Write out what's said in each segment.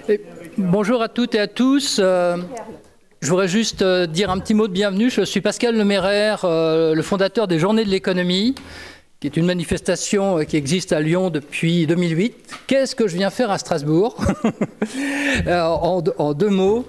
Et bonjour à toutes et à tous. Je voudrais juste dire un petit mot de bienvenue. Je suis Pascal Leméraire, le fondateur des Journées de l'économie, qui est une manifestation qui existe à Lyon depuis 2008. Qu'est-ce que je viens faire à Strasbourg? En deux mots,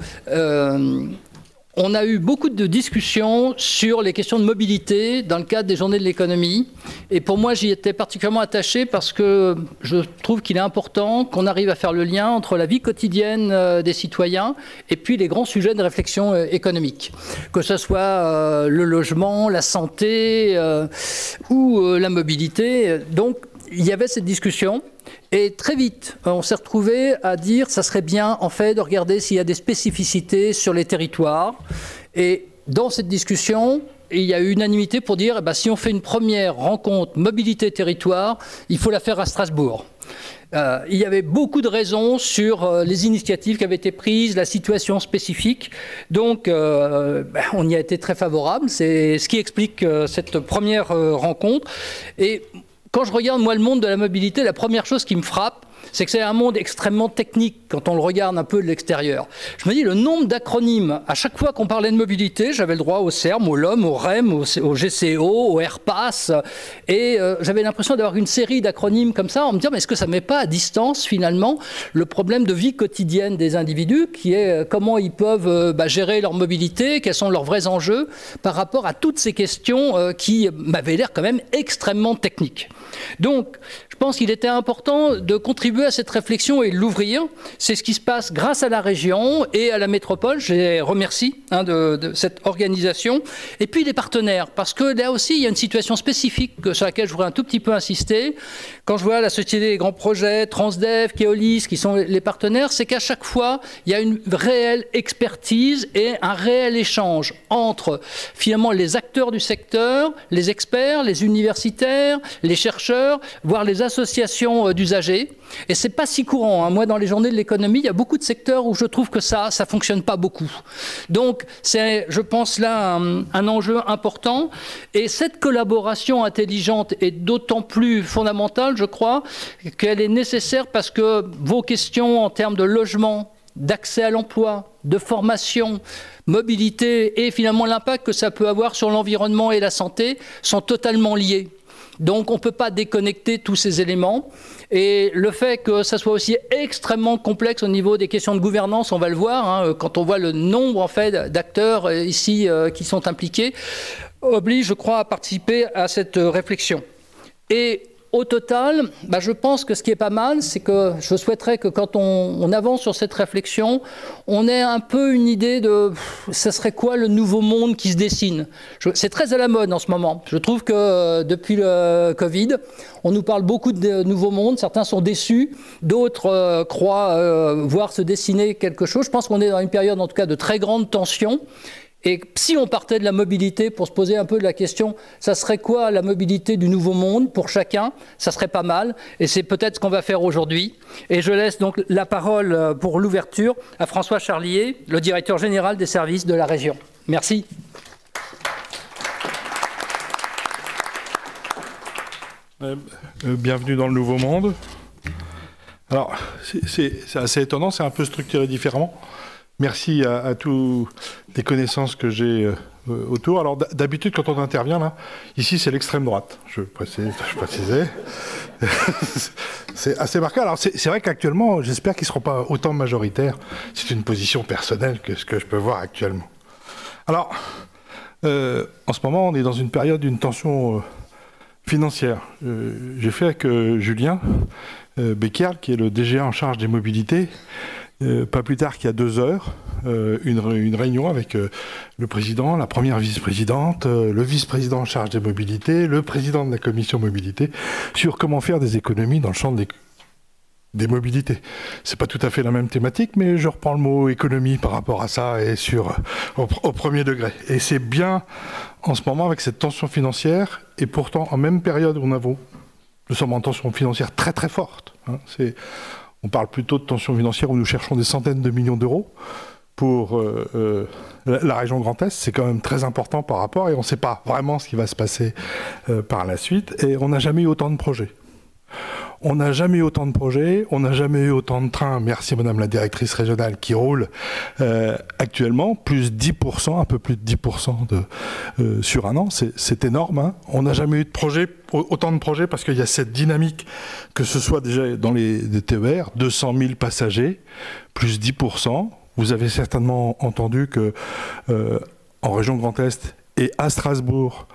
on a eu beaucoup de discussions sur les questions de mobilité dans le cadre des Journées de l'économie. Et pour moi, j'y étais particulièrement attaché parce que je trouve qu'il est important qu'on arrive à faire le lien entre la vie quotidienne des citoyens et puis les grands sujets de réflexion économique. Que ce soit le logement, la santé ou la mobilité. Donc, il y avait cette discussion. Et très vite, on s'est retrouvé à dire que ça serait bien, en fait, de regarder s'il y a des spécificités sur les territoires. Et dans cette discussion, il y a eu unanimité pour dire, eh ben, si on fait une première rencontre mobilité-territoire, il faut la faire à Strasbourg. Il y avait beaucoup de raisons sur les initiatives qui avaient été prises, la situation spécifique. Donc, on y a été très favorable. C'est ce qui explique cette première rencontre. Et quand je regarde, moi, le monde de la mobilité, la première chose qui me frappe, c'est que c'est un monde extrêmement technique quand on le regarde un peu de l'extérieur. Je me dis, le nombre d'acronymes, à chaque fois qu'on parlait de mobilité, j'avais le droit au CERM, au LOM, au REM, au GCO, au AirPass, et j'avais l'impression d'avoir une série d'acronymes comme ça, en me disant, mais est-ce que ça ne met pas à distance, finalement, le problème de vie quotidienne des individus, qui est comment ils peuvent gérer leur mobilité, quels sont leurs vrais enjeux, par rapport à toutes ces questions qui m'avaient l'air quand même extrêmement techniques. Donc, je pense qu'il était important de contribuer à cette réflexion et de l'ouvrir. C'est ce qui se passe grâce à la région et à la métropole. Je les remercie de cette organisation. Et puis les partenaires, parce que là aussi, il y a une situation spécifique sur laquelle je voudrais un tout petit peu insister. Quand je vois la Société des grands projets, Transdev, Keolis, qui sont les partenaires, c'est qu'à chaque fois, il y a une réelle expertise et un réel échange entre, finalement, les acteurs du secteur, les experts, les universitaires, les chercheurs, voire les associations d'usagers. Et c'est pas si courant. Moi, dans les Journées de l'économie, il y a beaucoup de secteurs où je trouve que ça fonctionne pas beaucoup. Donc, c'est, je pense, là, un enjeu important. Et cette collaboration intelligente est d'autant plus fondamentale, je crois, qu'elle est nécessaire parce que vos questions en termes de logement, d'accès à l'emploi, de formation, mobilité et finalement l'impact que ça peut avoir sur l'environnement et la santé sont totalement liés. Donc on ne peut pas déconnecter tous ces éléments. Et le fait que ça soit aussi extrêmement complexe au niveau des questions de gouvernance, on va le voir, quand on voit le nombre en fait, d'acteurs ici qui sont impliqués, oblige, je crois, à participer à cette réflexion. Et au total, je pense que ce qui est pas mal, c'est que je souhaiterais que quand on avance sur cette réflexion, on ait un peu une idée de ça serait quoi le nouveau monde qui se dessine. C'est très à la mode en ce moment. Je trouve que depuis le Covid, on nous parle beaucoup de nouveaux mondes. Certains sont déçus, d'autres croient voir se dessiner quelque chose. Je pense qu'on est dans une période en tout cas de très grande tension. Et si on partait de la mobilité pour se poser un peu de la question, ça serait quoi la mobilité du nouveau monde pour chacun? Ça serait pas mal. Et c'est peut-être ce qu'on va faire aujourd'hui. Et je laisse donc la parole pour l'ouverture à François Charlier, le directeur général des services de la région. Merci. Bienvenue dans le nouveau monde. Alors, c'est assez étonnant, c'est un peu structuré différemment. Merci à tous les connaissances que j'ai autour. Alors d'habitude, quand on intervient, là, ici c'est l'extrême droite, je précisais. C'est assez marqué. Alors c'est vrai qu'actuellement, j'espère qu'ils ne seront pas autant majoritaires. C'est une position personnelle que ce que je peux voir actuellement. Alors, en ce moment, on est dans une période d'une tension financière. J'ai fait avec Julien Becquerl, qui est le DGA en charge des mobilités, pas plus tard qu'il y a 2 heures, une réunion avec le président, la première vice-présidente, le vice-président en charge des mobilités, le président de la commission mobilité, sur comment faire des économies dans le champ des mobilités. C'est pas tout à fait la même thématique, mais je reprends le mot économie par rapport à ça et au premier degré. Et c'est bien en ce moment avec cette tension financière, et pourtant en même période où nous sommes en tension financière très très forte. On parle plutôt de tension financière où nous cherchons des centaines de millions d'euros pour la région Grand Est. C'est quand même très important par rapport, et on ne sait pas vraiment ce qui va se passer par la suite. Et on n'a jamais eu autant de projets. On n'a jamais eu autant de projets, on n'a jamais eu autant de trains, merci Madame la directrice régionale, qui roulent actuellement, plus 10%, un peu plus de 10% sur un an, c'est énorme. Hein. On n'a jamais eu autant de projets parce qu'il y a cette dynamique, que ce soit déjà dans les TER, 200 000 passagers, plus 10%. Vous avez certainement entendu que en région Grand Est et à Strasbourg,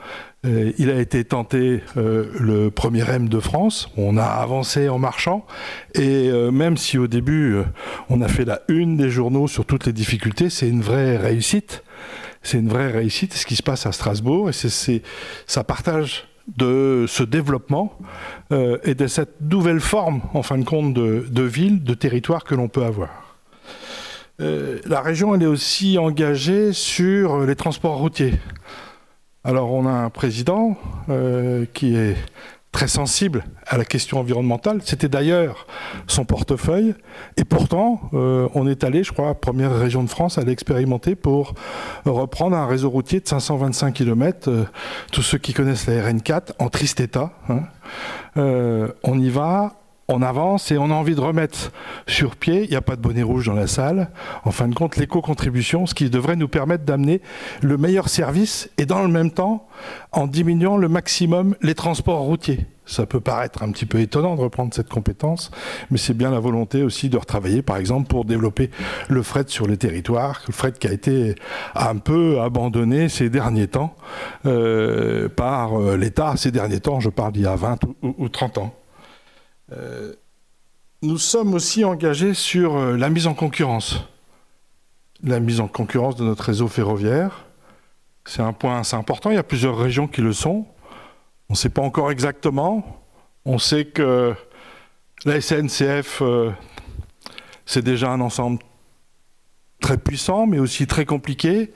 il a été tenté le premier M de France. On a avancé en marchant. Et même si au début, on a fait la une des journaux sur toutes les difficultés, c'est une vraie réussite. C'est une vraie réussite, ce qui se passe à Strasbourg. Et ça partage de ce développement et de cette nouvelle forme, en fin de compte, de ville, de territoire que l'on peut avoir. La région, elle est aussi engagée sur les transports routiers. Alors on a un président qui est très sensible à la question environnementale. C'était d'ailleurs son portefeuille. Et pourtant, on est allé, je crois, première région de France à l'expérimenter pour reprendre un réseau routier de 525 km. Tous ceux qui connaissent la RN4, en triste état. Hein. On y va. On avance et on a envie de remettre sur pied, il n'y a pas de bonnet rouge dans la salle, en fin de compte l'éco-contribution, ce qui devrait nous permettre d'amener le meilleur service et dans le même temps en diminuant le maximum les transports routiers. Ça peut paraître un petit peu étonnant de reprendre cette compétence, mais c'est bien la volonté aussi de retravailler par exemple pour développer le fret sur les territoires, le fret qui a été un peu abandonné ces derniers temps par l'État, ces derniers temps, je parle d'il y a 20 ou 30 ans. Nous sommes aussi engagés sur la mise en concurrence. La mise en concurrence de notre réseau ferroviaire. C'est un point assez important. Il y a plusieurs régions qui le sont. On ne sait pas encore exactement. On sait que la SNCF, c'est déjà un ensemble très puissant, mais aussi très compliqué.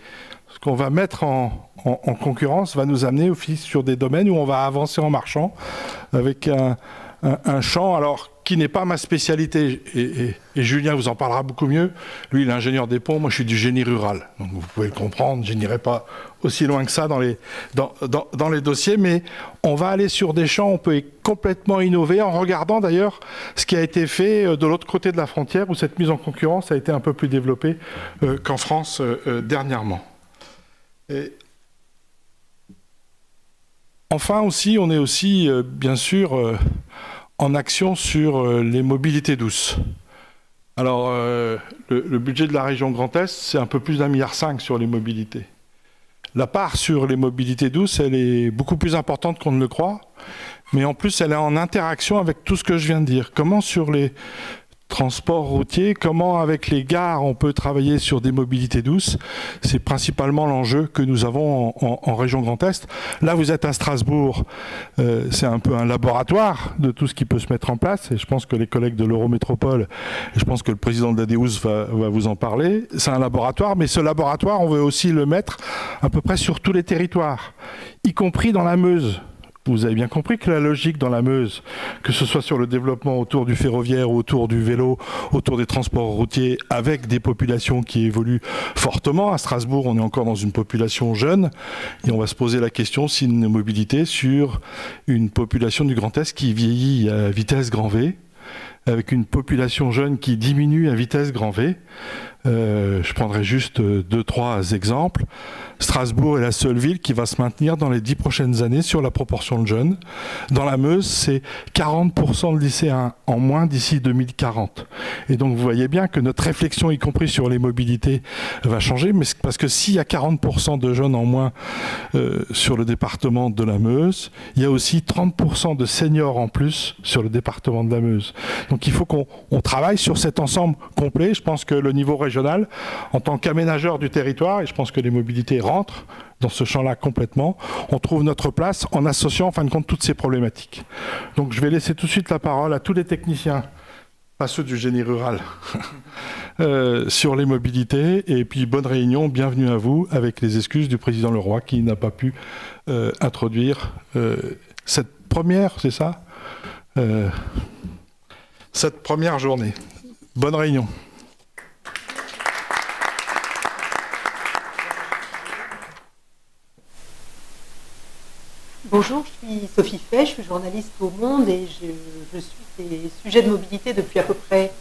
Ce qu'on va mettre en concurrence va nous amener aussi sur des domaines où on va avancer en marchant avec un champ alors qui n'est pas ma spécialité et Julien vous en parlera beaucoup mieux. Lui il est ingénieur des ponts, moi je suis du génie rural, donc vous pouvez le comprendre, je n'irai pas aussi loin que ça dans les dossiers, mais on va aller sur des champs, on peut complètement innover en regardant d'ailleurs ce qui a été fait de l'autre côté de la frontière où cette mise en concurrence a été un peu plus développée qu'en France dernièrement. Et enfin aussi, on est aussi bien sûr en action sur les mobilités douces. Alors le budget de la région Grand Est, c'est un peu plus d'1,5 milliard sur les mobilités. La part sur les mobilités douces, elle est beaucoup plus importante qu'on ne le croit, mais en plus elle est en interaction avec tout ce que je viens de dire. Comment sur les transports routiers, comment avec les gares on peut travailler sur des mobilités douces, c'est principalement l'enjeu que nous avons en région Grand Est. Là vous êtes à Strasbourg, c'est un peu un laboratoire de tout ce qui peut se mettre en place et je pense que les collègues de l'Eurométropole, et je pense que le président de l'ADEUS va vous en parler, c'est un laboratoire, mais ce laboratoire on veut aussi le mettre à peu près sur tous les territoires, y compris dans la Meuse. Vous avez bien compris que la logique dans la Meuse, que ce soit sur le développement autour du ferroviaire, autour du vélo, autour des transports routiers, avec des populations qui évoluent fortement. À Strasbourg, on est encore dans une population jeune et on va se poser la question si une mobilité sur une population du Grand Est qui vieillit à vitesse grand V, avec une population jeune qui diminue à vitesse grand V. Je prendrai juste 2-3 exemples. Strasbourg est la seule ville qui va se maintenir dans les 10 prochaines années sur la proportion de jeunes. Dans la Meuse, c'est 40% de lycéens en moins d'ici 2040. Et donc vous voyez bien que notre réflexion, y compris sur les mobilités, va changer. Mais parce que s'il y a 40% de jeunes en moins sur le département de la Meuse, il y a aussi 30% de seniors en plus sur le département de la Meuse. Donc il faut qu'on travaille sur cet ensemble complet. Je pense que le niveau régional, en tant qu'aménageur du territoire, et je pense que les mobilités rentrent dans ce champ-là complètement, on trouve notre place en associant en fin de compte toutes ces problématiques. Donc je vais laisser tout de suite la parole à tous les techniciens, pas ceux du génie rural, sur les mobilités. Et puis bonne réunion, bienvenue à vous, avec les excuses du président Leroy qui n'a pas pu introduire cette première, c'est ça, cette première journée. Bonne réunion. Bonjour, je suis Sophie Fay, je suis journaliste au Monde et je suis ces sujets de mobilité depuis à peu près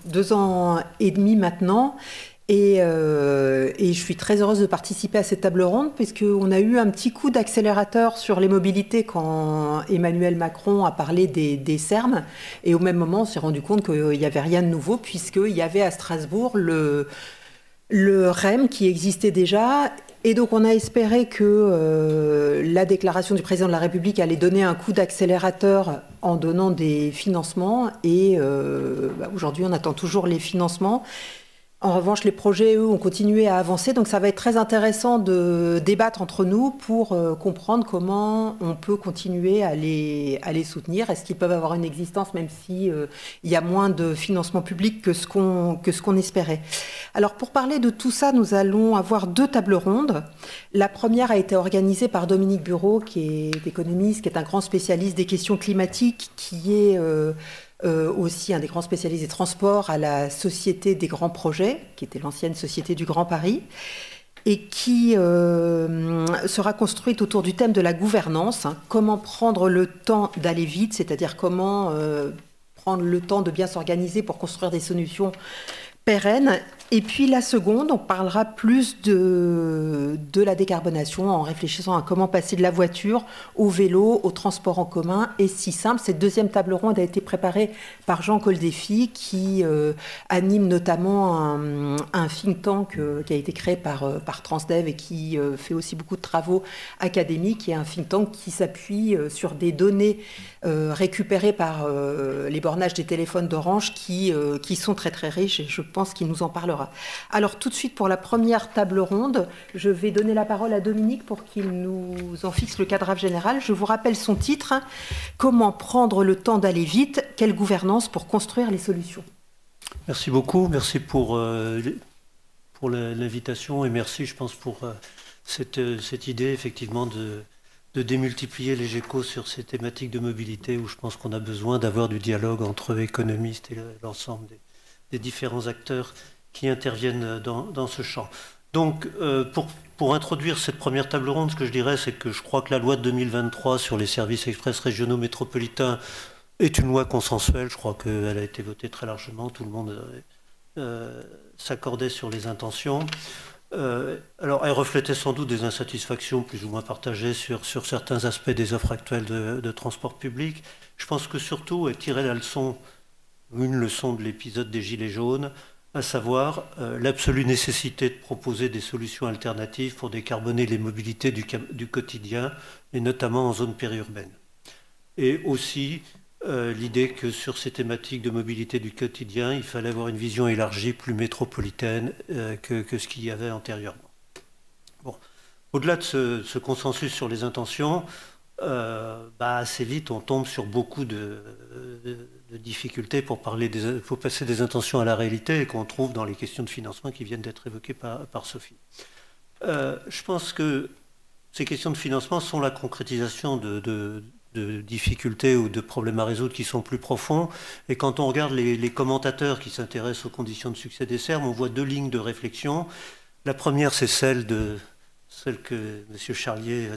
2 ans et demi maintenant. Et je suis très heureuse de participer à cette table ronde puisqu'on a eu un petit coup d'accélérateur sur les mobilités quand Emmanuel Macron a parlé des Serm. Et au même moment, on s'est rendu compte qu'il n'y avait rien de nouveau puisqu'il y avait à Strasbourg le REM qui existait déjà. Et donc on a espéré que la déclaration du président de la République allait donner un coup d'accélérateur en donnant des financements. Et aujourd'hui, on attend toujours les financements. En revanche, les projets, eux, ont continué à avancer. Donc ça va être très intéressant de débattre entre nous pour comprendre comment on peut continuer à les soutenir. Est-ce qu'ils peuvent avoir une existence même si il y a moins de financement public que ce qu'on espérait. Alors pour parler de tout ça, nous allons avoir 2 tables rondes. La première a été organisée par Dominique Bureau, qui est économiste, qui est un grand spécialiste des questions climatiques, qui est aussi un des grands spécialistes des transports à la Société des Grands Projets, qui était l'ancienne Société du Grand Paris, et qui sera construite autour du thème de la gouvernance. Comment prendre le temps d'aller vite, c'est-à-dire comment prendre le temps de bien s'organiser pour construire des solutions pérennes. Et puis la seconde, on parlera plus de la décarbonation en réfléchissant à comment passer de la voiture au vélo, au transport en commun. Et si simple, cette deuxième table ronde a été préparée par Jean Coldefy qui anime notamment un think tank qui a été créé par Transdev et qui fait aussi beaucoup de travaux académiques, et un think tank qui s'appuie sur des données récupérées par les bornages des téléphones d'Orange qui sont très très riches, et je pense qu'il nous en parlera. Alors tout de suite, pour la première table ronde, je vais donner la parole à Dominique pour qu'il nous en fixe le cadrage général. Je vous rappelle son titre: Comment prendre le temps d'aller vite, quelle gouvernance pour construire les solutions. Merci beaucoup, merci pour l'invitation, et merci, je pense, pour cette idée effectivement de démultiplier les échos sur ces thématiques de mobilité, où je pense qu'on a besoin d'avoir du dialogue entre économistes et l'ensemble des différents acteurs qui interviennent dans ce champ. Donc, pour introduire cette première table ronde, ce que je dirais, c'est que je crois que la loi de 2023 sur les services express régionaux métropolitains est une loi consensuelle. Je crois qu'elle a été votée très largement, tout le monde s'accordait sur les intentions. Alors, elle reflétait sans doute des insatisfactions plus ou moins partagées sur certains aspects des offres actuelles de transport public. Je pense que surtout, elle tirait une leçon de l'épisode des Gilets jaunes, à savoir l'absolue nécessité de proposer des solutions alternatives pour décarboner les mobilités du quotidien, et notamment en zone périurbaine. Et aussi l'idée que sur ces thématiques de mobilité du quotidien, il fallait avoir une vision élargie, plus métropolitaine que ce qu'il y avait antérieurement. Bon. Au-delà de ce consensus sur les intentions, assez vite on tombe sur beaucoup de difficultés pour passer des intentions à la réalité, et qu'on trouve dans les questions de financement qui viennent d'être évoquées par Sophie. Je pense que ces questions de financement sont la concrétisation de difficultés ou de problèmes à résoudre qui sont plus profonds. Et quand on regarde les commentateurs qui s'intéressent aux conditions de succès des Serm, on voit 2 lignes de réflexion. La première, c'est celle que M. Charlier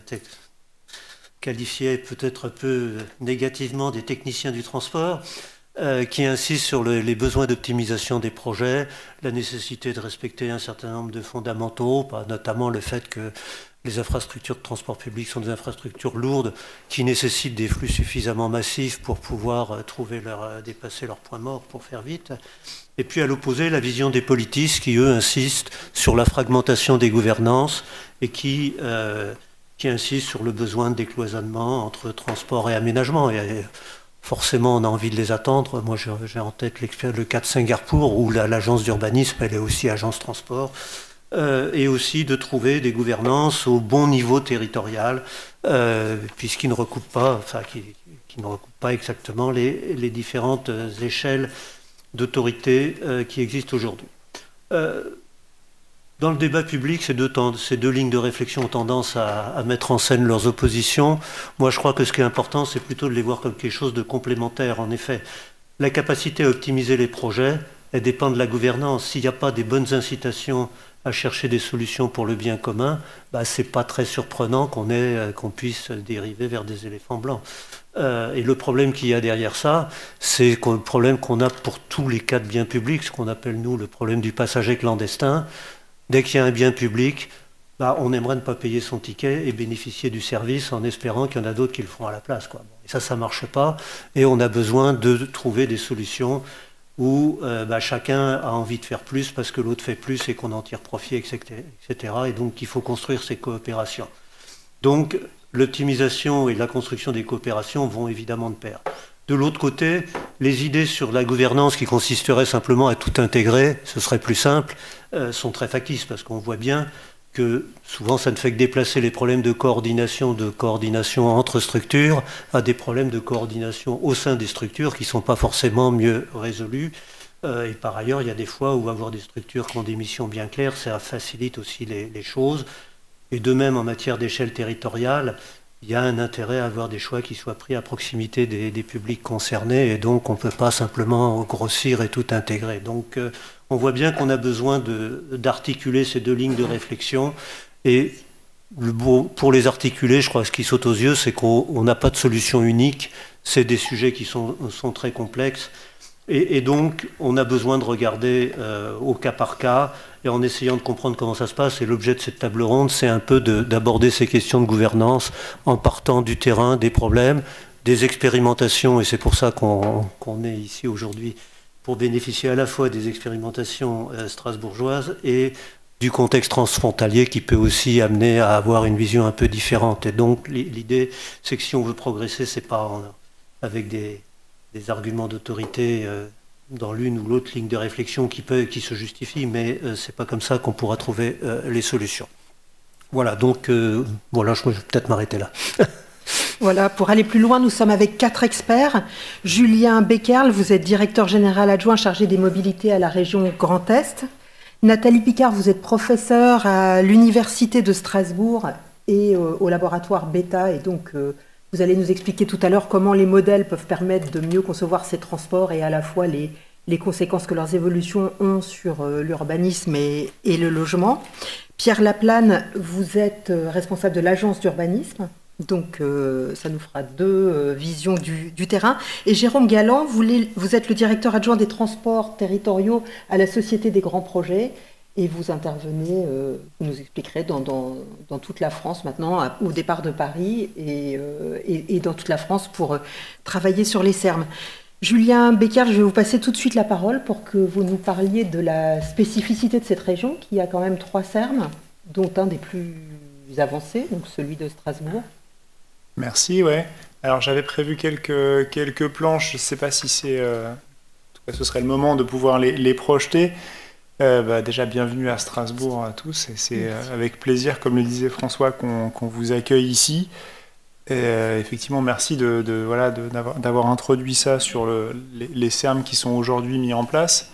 qualifiait peut-être un peu négativement des techniciens du transport, qui insistent sur les besoins d'optimisation des projets, la nécessité de respecter un certain nombre de fondamentaux, notamment le fait que les infrastructures de transport public sont des infrastructures lourdes qui nécessitent des flux suffisamment massifs pour pouvoir dépasser leur point mort pour faire vite. Et puis à l'opposé, la vision des politistes qui, eux, insistent sur la fragmentation des gouvernances et qui insistent sur le besoin de décloisonnement entre transport et aménagement. Et forcément, on a envie de les attendre. Moi, j'ai en tête le cas de Singapour, où l'agence d'urbanisme, elle est aussi agence transport, et aussi de trouver des gouvernances au bon niveau territorial, puisqu'ils ne recoupent pas, qui ne recoupent pas exactement les différentes échelles d'autorité qui existent aujourd'hui. Dans le débat public, ces deux lignes de réflexion ont tendance à mettre en scène leurs oppositions. Moi, je crois que ce qui est important, c'est plutôt de les voir comme quelque chose de complémentaire. En effet, la capacité à optimiser les projets, elle dépend de la gouvernance. S'il n'y a pas des bonnes incitations à chercher des solutions pour le bien commun, c'est pas très surprenant qu'on puisse dériver vers des éléphants blancs. Et le problème qu'il y a derrière ça, c'est le problème qu'on a pour tous les cas de biens publics, ce qu'on appelle nous le problème du passager clandestin. Dès qu'il y a un bien public, on aimerait ne pas payer son ticket et bénéficier du service en espérant qu'il y en a d'autres qui le feront à la place, quoi. Et ça marche pas. Et on a besoin de trouver des solutions où chacun a envie de faire plus parce que l'autre fait plus et qu'on en tire profit, etc. Et donc il faut construire ces coopérations. Donc l'optimisation et la construction des coopérations vont évidemment de pair. De l'autre côté, les idées sur la gouvernance qui consisteraient simplement à tout intégrer, ce serait plus simple, sont très factices parce qu'on voit bien que souvent ça ne fait que déplacer les problèmes de coordination entre structures à des problèmes de coordination au sein des structures qui ne sont pas forcément mieux résolus. Et par ailleurs, il y a des fois où avoir des structures qui ont des missions bien claires, ça facilite aussi les choses. Et de même, en matière d'échelle territoriale, il y a un intérêt à avoir des choix qui soient pris à proximité des publics concernés, et donc on ne peut pas simplement grossir et tout intégrer. Donc on voit bien qu'on a besoin d'articuler ces deux lignes de réflexion, et pour les articuler, je crois que ce qui saute aux yeux, c'est qu'on n'a pas de solution unique, c'est des sujets qui sont très complexes, et donc on a besoin de regarder au cas par cas, et en essayant de comprendre comment ça se passe. Et l'objet de cette table ronde, c'est un peu d'aborder ces questions de gouvernance en partant du terrain, des problèmes, des expérimentations, et c'est pour ça qu'on est ici aujourd'hui, pour bénéficier à la fois des expérimentations strasbourgeoises et du contexte transfrontalier qui peut aussi amener à avoir une vision un peu différente. Et donc l'idée, c'est que si on veut progresser, c'est pas avec des arguments d'autorité dans l'une ou l'autre ligne de réflexion qui se justifient, mais c'est pas comme ça qu'on pourra trouver les solutions. Voilà, donc voilà, je vais peut-être m'arrêter là. Voilà, pour aller plus loin, nous sommes avec 4 experts. Julien Beckerle, vous êtes directeur général adjoint chargé des mobilités à la région Grand Est. Nathalie Picard, vous êtes professeure à l'Université de Strasbourg et au laboratoire Beta, et donc vous allez nous expliquer tout à l'heure comment les modèles peuvent permettre de mieux concevoir ces transports et à la fois les conséquences que leurs évolutions ont sur l'urbanisme et le logement. Pierre Laplane, vous êtes responsable de l'agence d'urbanisme, donc ça nous fera 2 visions du terrain. Et Jérôme Galland, vous êtes le directeur adjoint des transports territoriaux à la Société des grands projets. Et vous intervenez, vous nous expliquerez, dans toute la France maintenant, au départ de Paris et dans toute la France pour travailler sur les SERM. Julien Beckerle, je vais vous passer tout de suite la parole pour que vous nous parliez de la spécificité de cette région, qui a quand même 3 SERM, dont un des plus avancés, donc celui de Strasbourg. Merci, ouais. Alors j'avais prévu quelques planches, je ne sais pas si c'est... en tout cas, ce serait le moment de pouvoir les projeter. Déjà, bienvenue à Strasbourg à tous, et c'est avec plaisir, comme le disait François, qu'on vous accueille ici. Effectivement, merci d'avoir introduit ça sur les SERM qui sont aujourd'hui mis en place.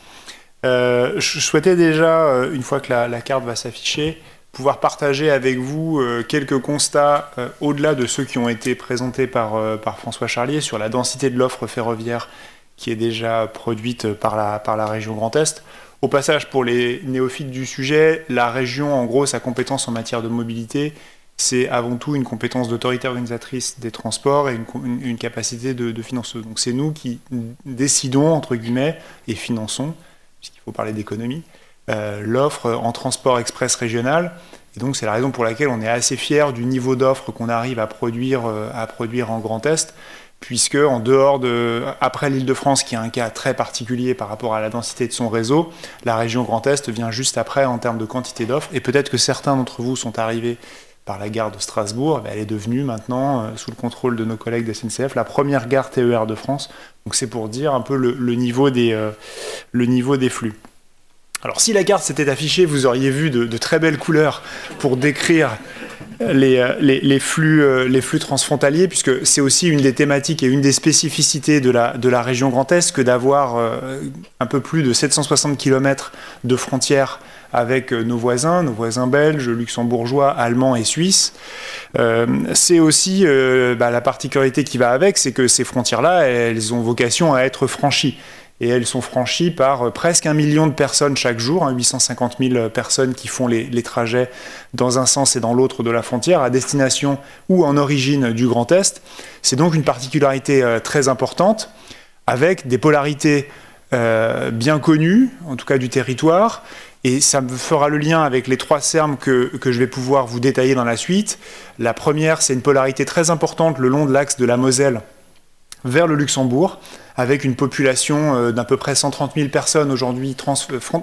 Je souhaitais déjà, une fois que la carte va s'afficher, pouvoir partager avec vous quelques constats au-delà de ceux qui ont été présentés par François Charlier sur la densité de l'offre ferroviaire qui est déjà produite par la région Grand Est. Au passage, pour les néophytes du sujet, la région, en gros, sa compétence en matière de mobilité, c'est avant tout une compétence d'autorité organisatrice des transports et une capacité de financeuse. Donc c'est nous qui décidons, entre guillemets, et finançons, puisqu'il faut parler d'économie, l'offre en transport express régional. Et donc c'est la raison pour laquelle on est assez fiers du niveau d'offre qu'on arrive à produire en Grand Est, puisque en dehors après l'Île-de-France, qui a un cas très particulier par rapport à la densité de son réseau, la région Grand Est vient juste après en termes de quantité d'offres. Et peut-être que certains d'entre vous sont arrivés par la gare de Strasbourg. Elle est devenue maintenant, sous le contrôle de nos collègues de SNCF, la première gare TER de France. Donc c'est pour dire un peu le niveau des flux. Alors si la carte s'était affichée, vous auriez vu de très belles couleurs pour décrire les flux transfrontaliers, puisque c'est aussi une des thématiques et une des spécificités de la région Grand Est que d'avoir un peu plus de 760 km de frontières avec nos voisins belges, luxembourgeois, allemands et suisses. C'est aussi la particularité qui va avec, c'est que ces frontières-là, elles ont vocation à être franchies. et elles sont franchies par presque 1 million de personnes chaque jour, 850 000 personnes qui font les trajets dans un sens et dans l'autre de la frontière, à destination ou en origine du Grand Est. C'est donc une particularité très importante, avec des polarités bien connues, en tout cas du territoire, et ça me fera le lien avec les 3 sermes que je vais pouvoir vous détailler dans la suite. La première, c'est une polarité très importante le long de l'axe de la Moselle vers le Luxembourg, avec une population d'à peu près 130 000 personnes aujourd'hui,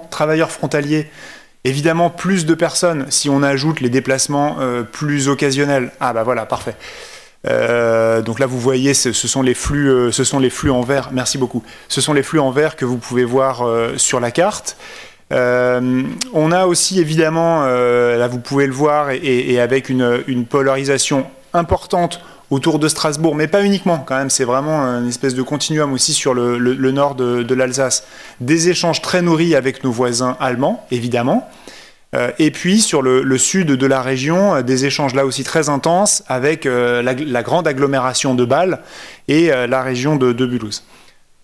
travailleurs frontaliers. Évidemment, plus de personnes si on ajoute les déplacements plus occasionnels. Ah bah voilà, parfait. Donc là, vous voyez, ce sont les flux en vert. Merci beaucoup. Ce sont les flux en vert que vous pouvez voir sur la carte. On a aussi évidemment, là vous pouvez le voir, et avec une polarisation importante autour de Strasbourg, mais pas uniquement quand même, c'est vraiment une espèce de continuum aussi sur le nord de l'Alsace. Des échanges très nourris avec nos voisins allemands, évidemment. Et puis sur le sud de la région, des échanges là aussi très intenses avec la grande agglomération de Bâle et la région de Mulhouse.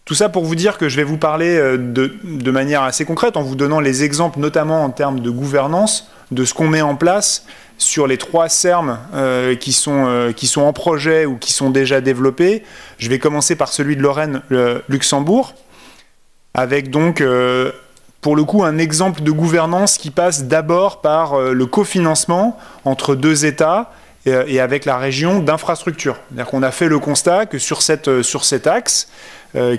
Tout ça pour vous dire que je vais vous parler de manière assez concrète en vous donnant les exemples, notamment en termes de gouvernance, de ce qu'on met en place sur les 3 sermes qui sont en projet ou qui sont déjà développés. Je vais commencer par celui de Lorraine-Luxembourg, avec donc, pour le coup, un exemple de gouvernance qui passe d'abord par le cofinancement entre 2 États et avec la région d'infrastructures. C'est-à-dire qu'on a fait le constat que sur cet axe,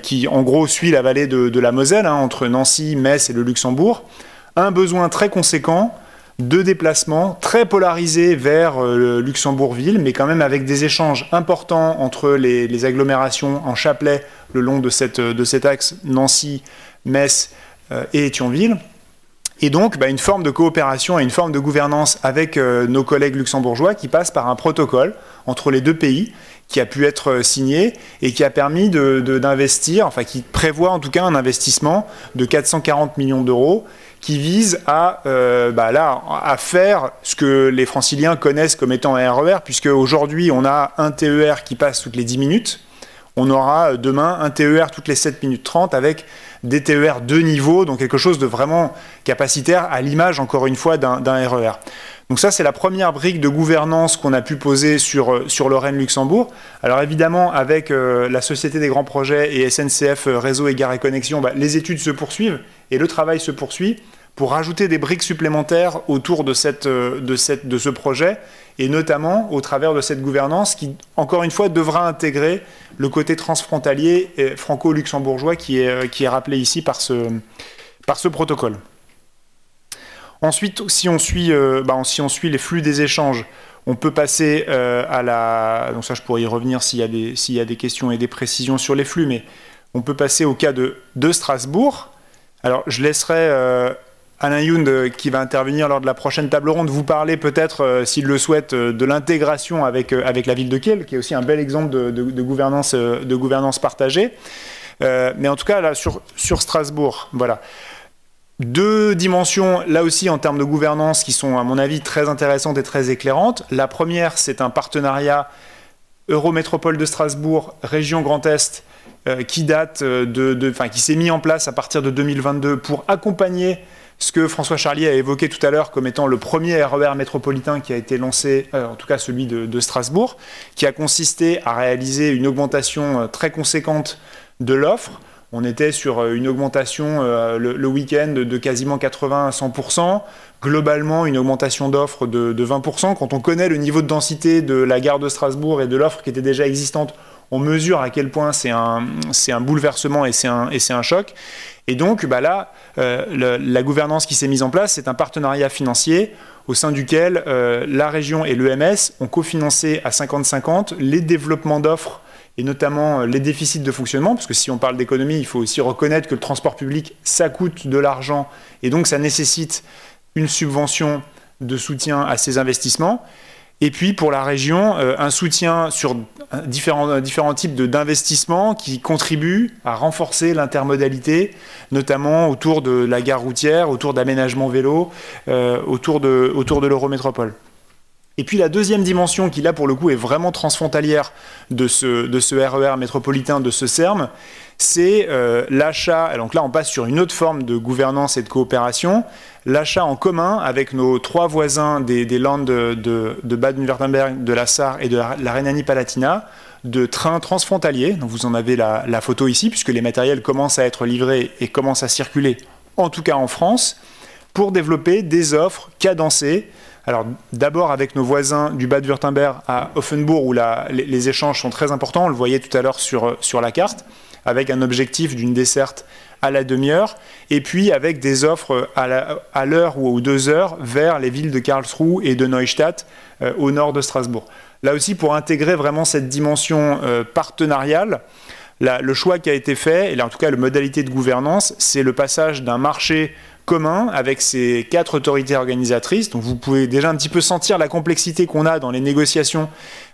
qui en gros suit la vallée de la Moselle, entre Nancy, Metz et le Luxembourg, un besoin très conséquent de déplacements très polarisés vers Luxembourg-Ville, mais quand même avec des échanges importants entre les agglomérations en chapelet le long de cet axe Nancy, Metz et Thionville. Et donc une forme de coopération et une forme de gouvernance avec nos collègues luxembourgeois qui passe par un protocole entre les 2 pays qui a pu être signé et qui a permis d'investir, enfin qui prévoit en tout cas un investissement de 440 millions d'euros qui vise à faire ce que les franciliens connaissent comme étant un RER, puisque aujourd'hui on a un TER qui passe toutes les 10 minutes, on aura demain un TER toutes les 7 minutes 30 avec des TER de niveau, donc quelque chose de vraiment capacitaire à l'image, encore une fois, d'un RER. Donc ça, c'est la première brique de gouvernance qu'on a pu poser sur Lorraine-Luxembourg. Alors évidemment, avec la Société des Grands Projets et SNCF Réseau et Gares et Connexions, les études se poursuivent et le travail se poursuit pour rajouter des briques supplémentaires autour de ce projet, et notamment au travers de cette gouvernance qui, encore une fois, devra intégrer le côté transfrontalier et franco-luxembourgeois qui est rappelé ici par ce protocole. Ensuite, si on suit les flux des échanges, on peut passer donc ça je pourrais y revenir s'il y a des questions et des précisions sur les flux, mais on peut passer au cas de Strasbourg. Alors je laisserai Alain Youn, qui va intervenir lors de la prochaine table ronde, vous parler peut-être, s'il le souhaite, de l'intégration avec la ville de Kiel, qui est aussi un bel exemple de gouvernance partagée. Mais en tout cas, là, sur Strasbourg, voilà. 2 dimensions, là aussi, en termes de gouvernance, qui sont, à mon avis, très intéressantes et très éclairantes. La première, c'est un partenariat Eurométropole de Strasbourg, région Grand Est, qui s'est mis en place à partir de 2022 pour accompagner ce que François Charlier a évoqué tout à l'heure comme étant le premier RER métropolitain qui a été lancé, en tout cas celui de Strasbourg, qui a consisté à réaliser une augmentation très conséquente de l'offre. On était sur une augmentation le week-end de quasiment 80 à 100%, globalement une augmentation d'offre de 20%. Quand on connaît le niveau de densité de la gare de Strasbourg et de l'offre qui était déjà existante, on mesure à quel point c'est un bouleversement et c'est un choc. Et donc là, la gouvernance qui s'est mise en place, c'est un partenariat financier au sein duquel la région et l'EMS ont cofinancé à 50-50 les développements d'offres et notamment les déficits de fonctionnement, parce que si on parle d'économie, il faut aussi reconnaître que le transport public, ça coûte de l'argent, et donc ça nécessite une subvention de soutien à ces investissements. Et puis pour la région, un soutien sur différents types d'investissements qui contribuent à renforcer l'intermodalité, notamment autour de la gare routière, autour d'aménagement vélo, autour de l'Eurométropole. Et puis la deuxième dimension qui là pour le coup est vraiment transfrontalière de ce RER métropolitain, de ce SERM, c'est l'achat, donc là on passe sur une autre forme de gouvernance et de coopération, l'achat en commun avec nos 3 voisins des Landes de Baden-Württemberg, de la Sarre et de la Rhénanie-Palatinat, de trains transfrontaliers. Donc vous en avez la photo ici, puisque les matériels commencent à être livrés et commencent à circuler, en tout cas en France, pour développer des offres cadencées. Alors d'abord avec nos voisins du Bade-Württemberg à Offenbourg, où les échanges sont très importants, on le voyait tout à l'heure sur la carte, avec un objectif d'une desserte à la demi-heure, et puis avec des offres à l'heure ou aux 2 heures vers les villes de Karlsruhe et de Neustadt, au nord de Strasbourg. Là aussi, pour intégrer vraiment cette dimension partenariale, le choix qui a été fait, et là, en tout cas la modalité de gouvernance, c'est le passage d'un marché commun avec ces 4 autorités organisatrices. Donc vous pouvez déjà un petit peu sentir la complexité qu'on a dans les négociations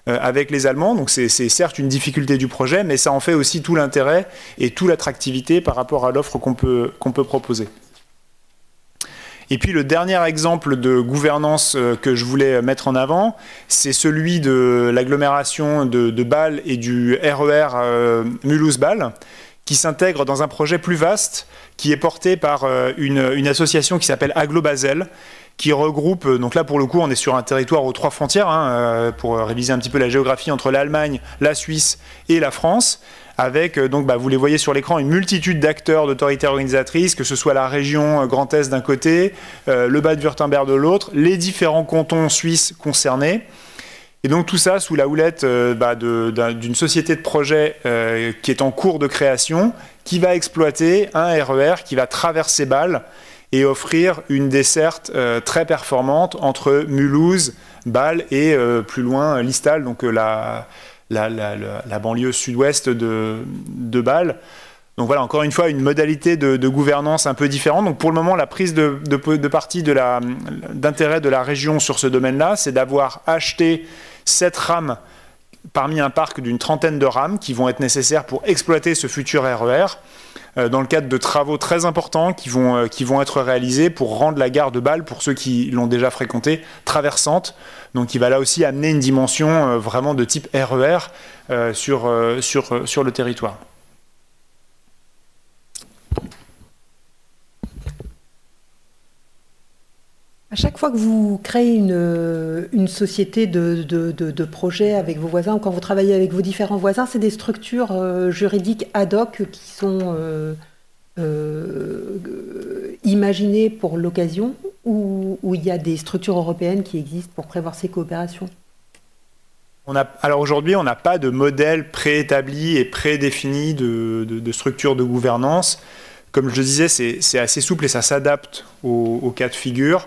avec les Allemands. Donc c'est certes une difficulté du projet, mais ça en fait aussi tout l'intérêt et toute l'attractivité par rapport à l'offre qu'on peut proposer. Et puis le dernier exemple de gouvernance que je voulais mettre en avant, c'est celui de l'agglomération de Bâle et du RER Mulhouse-Bâle, qui s'intègre dans un projet plus vaste, qui est porté par une association qui s'appelle Aglo-Basel, qui regroupe, donc là pour le coup on est sur un territoire aux 3 frontières, pour réviser un petit peu la géographie entre l'Allemagne, la Suisse et la France, avec, donc, vous les voyez sur l'écran, une multitude d'acteurs, d'autorités organisatrices, que ce soit la région Grand Est d'un côté, le Bade-Württemberg de l'autre, les différents cantons suisses concernés. Et donc tout ça sous la houlette d'une société de projet qui est en cours de création, qui va exploiter un RER qui va traverser Bâle et offrir une desserte très performante entre Mulhouse, Bâle et plus loin Liestal, donc la banlieue sud-ouest de Bâle. Donc voilà, encore une fois, une modalité de gouvernance un peu différente. Donc pour le moment, la prise de parti d'intérêt de la région sur ce domaine-là, c'est d'avoir acheté 7 rames parmi un parc d'une 30aine de rames qui vont être nécessaires pour exploiter ce futur RER dans le cadre de travaux très importants qui vont être réalisés pour rendre la gare de Bâle, pour ceux qui l'ont déjà fréquentée, traversante. Donc il va là aussi amener une dimension vraiment de type RER sur le territoire. À chaque fois que vous créez une société de projet avec vos voisins, ou quand vous travaillez avec vos différents voisins, c'est des structures juridiques ad hoc qui sont imaginées pour l'occasion, ou il y a des structures européennes qui existent pour prévoir ces coopérations? Alors aujourd'hui, on n'a pas de modèle préétabli et prédéfini de structure de gouvernance. Comme je le disais, c'est assez souple et ça s'adapte aux cas de figure.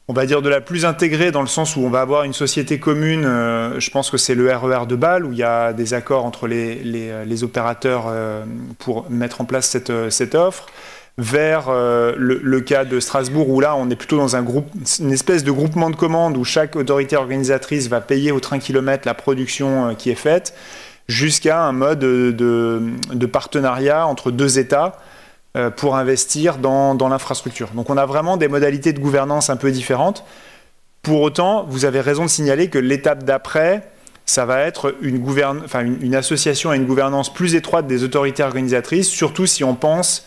On va dire de la plus intégrée dans le sens où on va avoir une société commune, je pense que c'est le RER de Bâle, où il y a des accords entre les opérateurs pour mettre en place cette offre, vers le cas de Strasbourg, où là on est plutôt dans une espèce de groupement de commandes où chaque autorité organisatrice va payer au train kilomètre la production qui est faite, jusqu'à un mode de partenariat entre 2 États, pour investir dans l'infrastructure. Donc on a vraiment des modalités de gouvernance un peu différentes. Pour autant, vous avez raison de signaler que l'étape d'après, ça va être une association et une gouvernance plus étroite des autorités organisatrices, surtout si on pense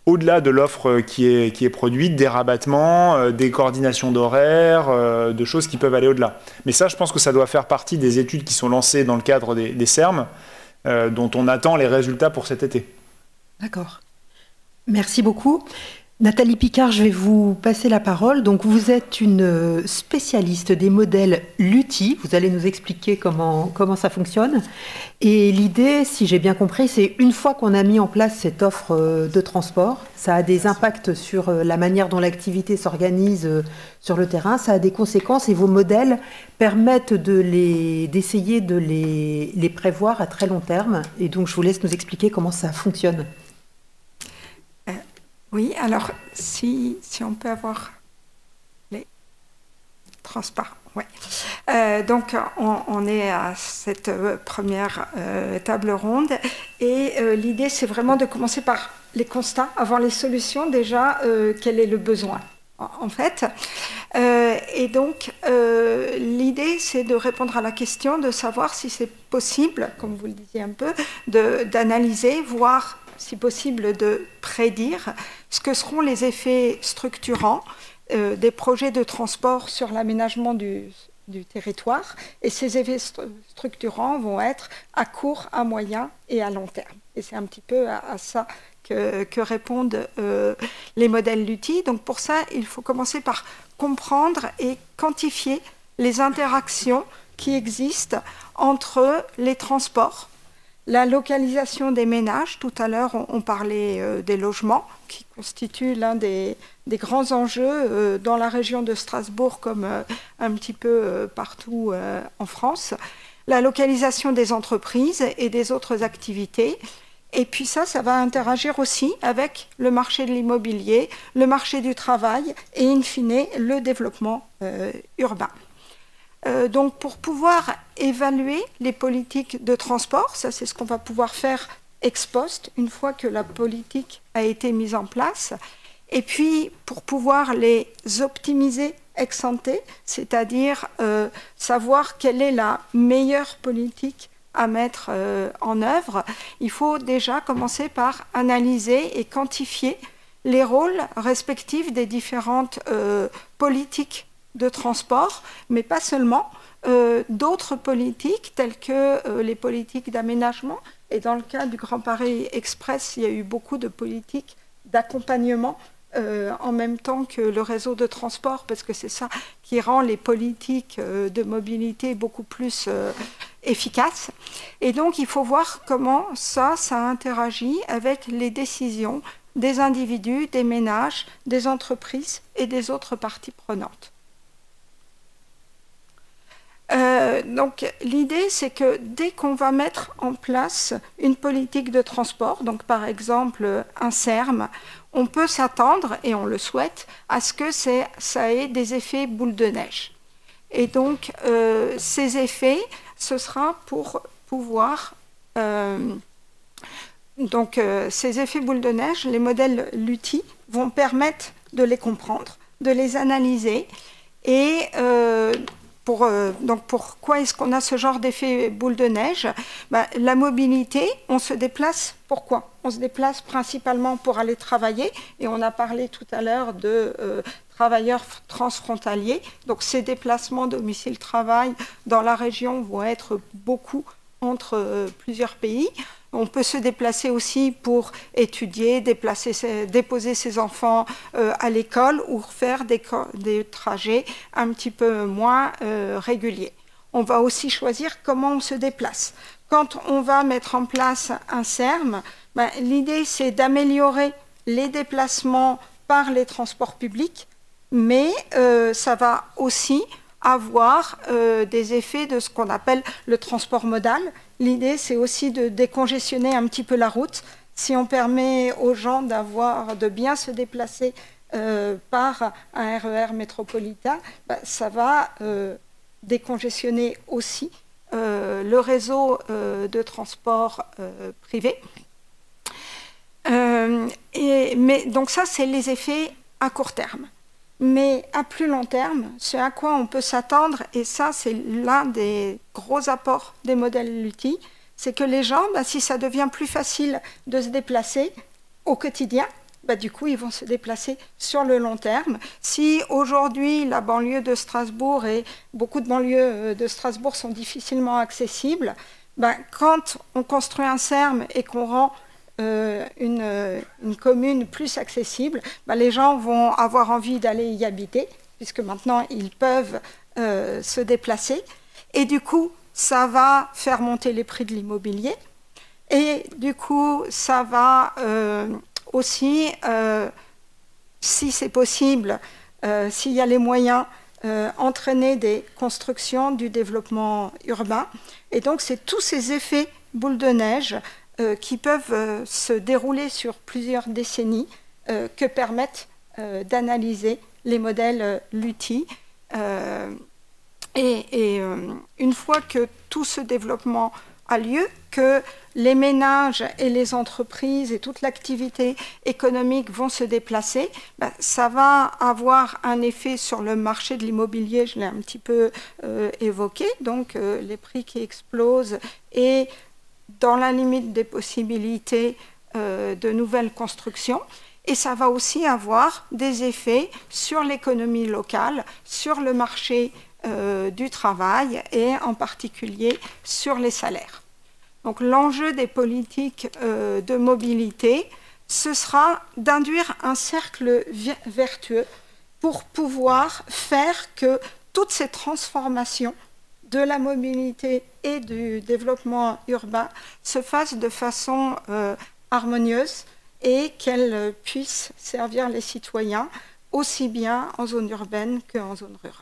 au-delà de l'offre qui est produite, des rabattements, des coordinations d'horaires, de choses qui peuvent aller au-delà. Mais ça, je pense que ça doit faire partie des études qui sont lancées dans le cadre des CERM, dont on attend les résultats pour cet été. D'accord. Merci beaucoup. Nathalie Picard, je vais vous passer la parole. Donc, vous êtes une spécialiste des modèles LUTI. Vous allez nous expliquer comment ça fonctionne. Et l'idée, si j'ai bien compris, c'est une fois qu'on a mis en place cette offre de transport, ça a des impacts sur la manière dont l'activité s'organise sur le terrain, ça a des conséquences et vos modèles permettent d'essayer de les prévoir à très long terme. Et donc, je vous laisse nous expliquer comment ça fonctionne. Oui, alors si on peut avoir les transparents. Ouais. Donc on est à cette première table ronde et l'idée c'est vraiment de commencer par les constats avant les solutions. Déjà, quel est le besoin en fait. Et donc, l'idée, c'est de répondre à la question de savoir si c'est possible, comme vous le disiez un peu, d'analyser, voire, si possible, de prédire ce que seront les effets structurants des projets de transport sur l'aménagement du territoire. Et ces effets structurants vont être à court, à moyen et à long terme. Et c'est un petit peu à ça que répondent les modèles LUTI. Donc pour ça, il faut commencer par comprendre et quantifier les interactions qui existent entre les transports, la localisation des ménages. Tout à l'heure, on parlait des logements, qui constituent l'un des grands enjeux dans la région de Strasbourg, comme un petit peu partout en France. La localisation des entreprises et des autres activités. Et puis ça va interagir aussi avec le marché de l'immobilier, le marché du travail et, in fine, le développement urbain. Donc, pour pouvoir évaluer les politiques de transport, ça c'est ce qu'on va pouvoir faire ex post, une fois que la politique a été mise en place. Et puis, pour pouvoir les optimiser ex ante, c'est-à-dire savoir quelle est la meilleure politique à mettre en œuvre, il faut déjà commencer par analyser et quantifier les rôles respectifs des différentes politiques de transport, mais pas seulement, d'autres politiques telles que les politiques d'aménagement. Et dans le cas du Grand Paris Express, il y a eu beaucoup de politiques d'accompagnement en même temps que le réseau de transport, parce que c'est ça qui rend les politiques de mobilité beaucoup plus efficaces. Et donc, il faut voir comment ça interagit avec les décisions des individus, des ménages, des entreprises et des autres parties prenantes. Donc l'idée, c'est que dès qu'on va mettre en place une politique de transport, donc par exemple un SERM, on peut s'attendre, et on le souhaite, à ce que ça ait des effets boule de neige. Et donc ces effets, ce sera pour pouvoir... ces effets boule de neige, les modèles LUTI vont permettre de les comprendre, de les analyser et... donc pourquoi est-ce qu'on a ce genre d'effet boule de neige? La mobilité, on se déplace, pourquoi? On se déplace principalement pour aller travailler, et on a parlé tout à l'heure de travailleurs transfrontaliers. Donc ces déplacements domicile-travail dans la région vont être beaucoup entre plusieurs pays. On peut se déplacer aussi pour étudier, déposer ses enfants à l'école ou faire des trajets un petit peu moins réguliers. On va aussi choisir comment on se déplace. Quand on va mettre en place un SERM, l'idée c'est d'améliorer les déplacements par les transports publics, mais ça va aussi avoir des effets de ce qu'on appelle le transport modal. L'idée, c'est aussi de décongestionner un petit peu la route. Si on permet aux gens de bien se déplacer par un RER métropolitain, ça va décongestionner aussi le réseau de transport privé. Donc ça, c'est les effets à court terme. Mais à plus long terme, ce à quoi on peut s'attendre, et ça c'est l'un des gros apports des modèles LUTI, c'est que les gens, si ça devient plus facile de se déplacer au quotidien, du coup ils vont se déplacer sur le long terme. Si aujourd'hui la banlieue de Strasbourg et beaucoup de banlieues de Strasbourg sont difficilement accessibles, quand on construit un SERM et qu'on rend une commune plus accessible, les gens vont avoir envie d'aller y habiter, puisque maintenant ils peuvent se déplacer, et du coup ça va faire monter les prix de l'immobilier, et du coup ça va aussi, si c'est possible, s'il y a les moyens, entraîner des constructions, du développement urbain. Et donc c'est tous ces effets boule de neige qui peuvent se dérouler sur plusieurs décennies que permettent d'analyser les modèles LUTI. Et une fois que tout ce développement a lieu, que les ménages et les entreprises et toute l'activité économique vont se déplacer, ça va avoir un effet sur le marché de l'immobilier, je l'ai un petit peu évoqué, donc les prix qui explosent et dans la limite des possibilités de nouvelles constructions. Et ça va aussi avoir des effets sur l'économie locale, sur le marché du travail et en particulier sur les salaires. Donc l'enjeu des politiques de mobilité, ce sera d'induire un cercle vertueux pour pouvoir faire que toutes ces transformations de la mobilité et du développement urbain se fassent de façon harmonieuse et qu'elles puissent servir les citoyens aussi bien en zone urbaine qu'en zone rurale.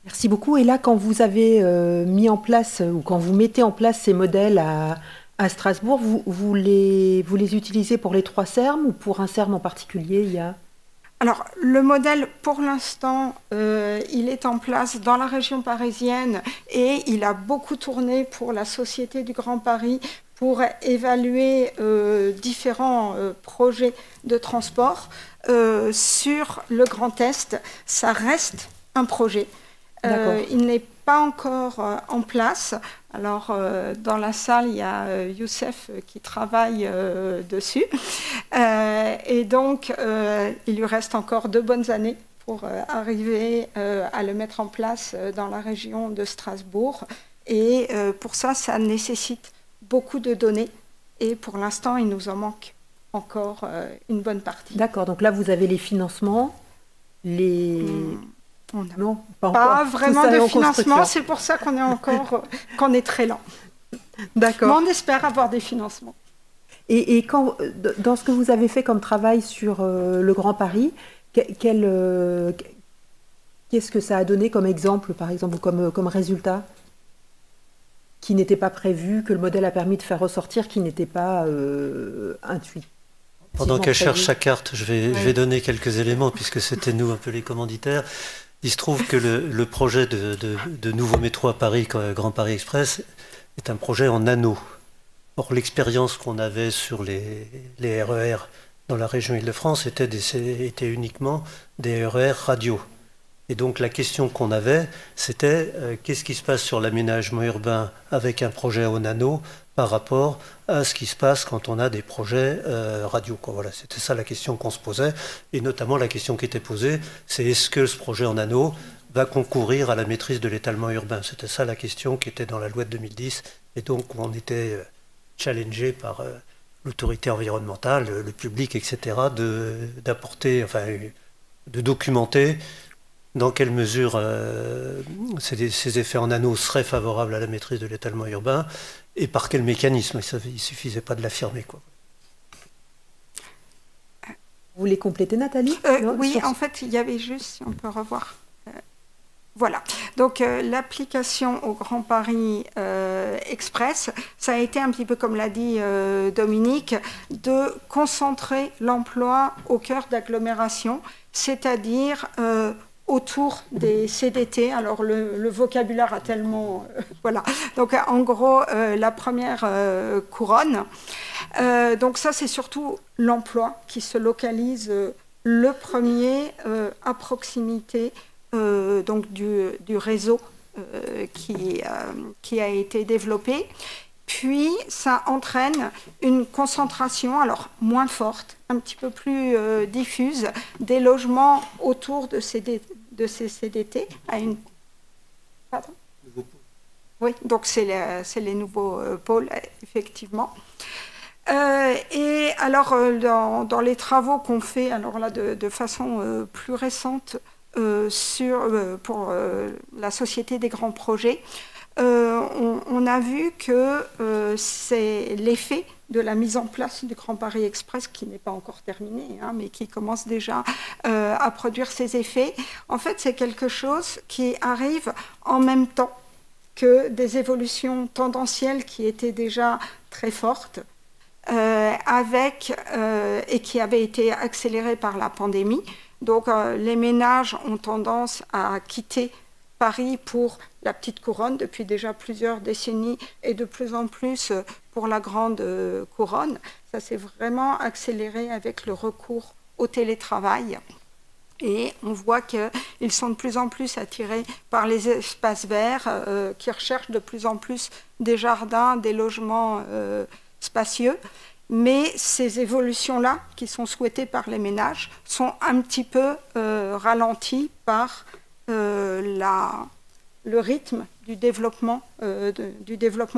Merci beaucoup. Et là, quand vous avez mis en place, ou quand vous mettez en place ces modèles à Strasbourg, vous les utilisez pour les 3 sermes ou pour un serme en particulier Alors, le modèle, pour l'instant, il est en place dans la région parisienne et il a beaucoup tourné pour la Société du Grand Paris pour évaluer différents projets de transport. Sur le Grand Est, ça reste un projet. Il n'est pas encore en place. Alors, dans la salle, il y a Youssef qui travaille dessus. Et donc, il lui reste encore 2 bonnes années pour arriver à le mettre en place dans la région de Strasbourg. Et pour ça, ça nécessite beaucoup de données. Et pour l'instant, il nous en manque encore une bonne partie. D'accord. Donc là, vous avez les financements, Non, pas vraiment de financement, c'est pour ça qu'on est encore qu'on est très lent. D'accord. Mais on espère avoir des financements. Et quand, dans ce que vous avez fait comme travail sur le Grand Paris, qu'est-ce que ça a donné comme exemple, par exemple, ou comme résultat qui n'était pas prévu, que le modèle a permis de faire ressortir, qui n'était pas intuitif? Pendant qu'elle cherche sa carte, je vais donner quelques éléments, puisque c'était nous un peu les commanditaires. Il se trouve que le projet de nouveau métro à Paris, Grand Paris Express, est un projet en anneaux. Or, l'expérience qu'on avait sur les RER dans la région Île-de-France était uniquement des RER radio. Et donc, la question qu'on avait, c'était qu'est-ce qui se passe sur l'aménagement urbain avec un projet en anneaux par rapport à ce qui se passe quand on a des projets radio. Voilà, c'était ça la question qu'on se posait. Et notamment, la question qui était posée, c'est est-ce que ce projet en anneaux va concourir à la maîtrise de l'étalement urbain? C'était ça la question qui était dans la loi de 2010. Et donc, on était challengé par l'autorité environnementale, le public, etc., d'apporter, enfin, de documenter dans quelle mesure ces effets en anneaux seraient favorables à la maîtrise de l'étalement urbain et par quel mécanisme. Il ne suffisait pas de l'affirmer, quoi. Vous voulez compléter, Nathalie? Oui, en fait, il y avait juste, si on peut revoir. Voilà. Donc, l'application au Grand Paris Express, ça a été un petit peu, comme l'a dit Dominique, de concentrer l'emploi au cœur d'agglomération, c'est-à-dire autour des CDT. Alors, le vocabulaire a tellement... voilà. Donc, en gros, la première couronne. Donc, ça, c'est surtout l'emploi qui se localise le premier à proximité donc du réseau qui a été développé. Puis, ça entraîne une concentration, alors moins forte, un petit peu plus diffuse, des logements autour de ces CDT à une... Pardon ? Oui, donc c'est les nouveaux pôles, effectivement. Et alors, dans les travaux qu'on fait, alors là, de façon plus récente, pour la Société des grands projets, on a vu que c'est l'effet de la mise en place du Grand Paris Express, qui n'est pas encore terminé, hein, mais qui commence déjà à produire ses effets. En fait, c'est quelque chose qui arrive en même temps que des évolutions tendancielles qui étaient déjà très fortes, et qui avaient été accélérées par la pandémie. Donc, les ménages ont tendance à quitter Paris pour la petite couronne depuis déjà plusieurs décennies et de plus en plus pour la grande couronne. Ça s'est vraiment accéléré avec le recours au télétravail. Et on voit qu'ils sont de plus en plus attirés par les espaces verts, qui recherchent de plus en plus des jardins, des logements spacieux. Mais ces évolutions-là, qui sont souhaitées par les ménages, sont un petit peu ralenties par le rythme du développement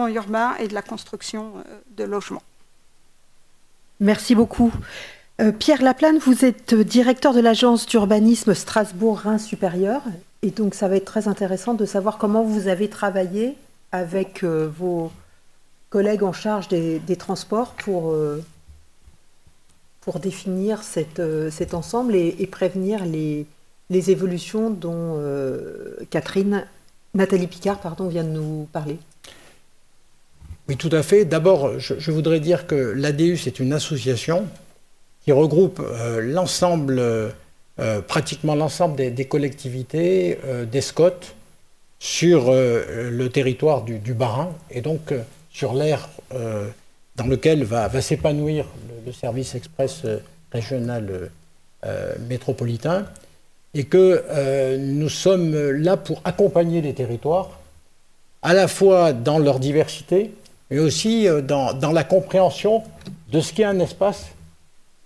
urbain et de la construction de logements. Merci beaucoup. Pierre Laplane, vous êtes directeur de l'agence d'urbanisme Strasbourg-Rhin supérieur. Et donc, ça va être très intéressant de savoir comment vous avez travaillé avec vos collègues en charge des transports pour définir cet ensemble et prévenir les évolutions dont Nathalie Picard vient de nous parler. Oui, tout à fait. D'abord, je voudrais dire que l'ADU, c'est une association qui regroupe pratiquement l'ensemble des collectivités, des SCOT, sur le territoire du Bas-Rhin, et donc sur l'aire dans lequel va s'épanouir le service express régional métropolitain, et que nous sommes là pour accompagner les territoires, à la fois dans leur diversité, mais aussi dans la compréhension de ce qu'est un espace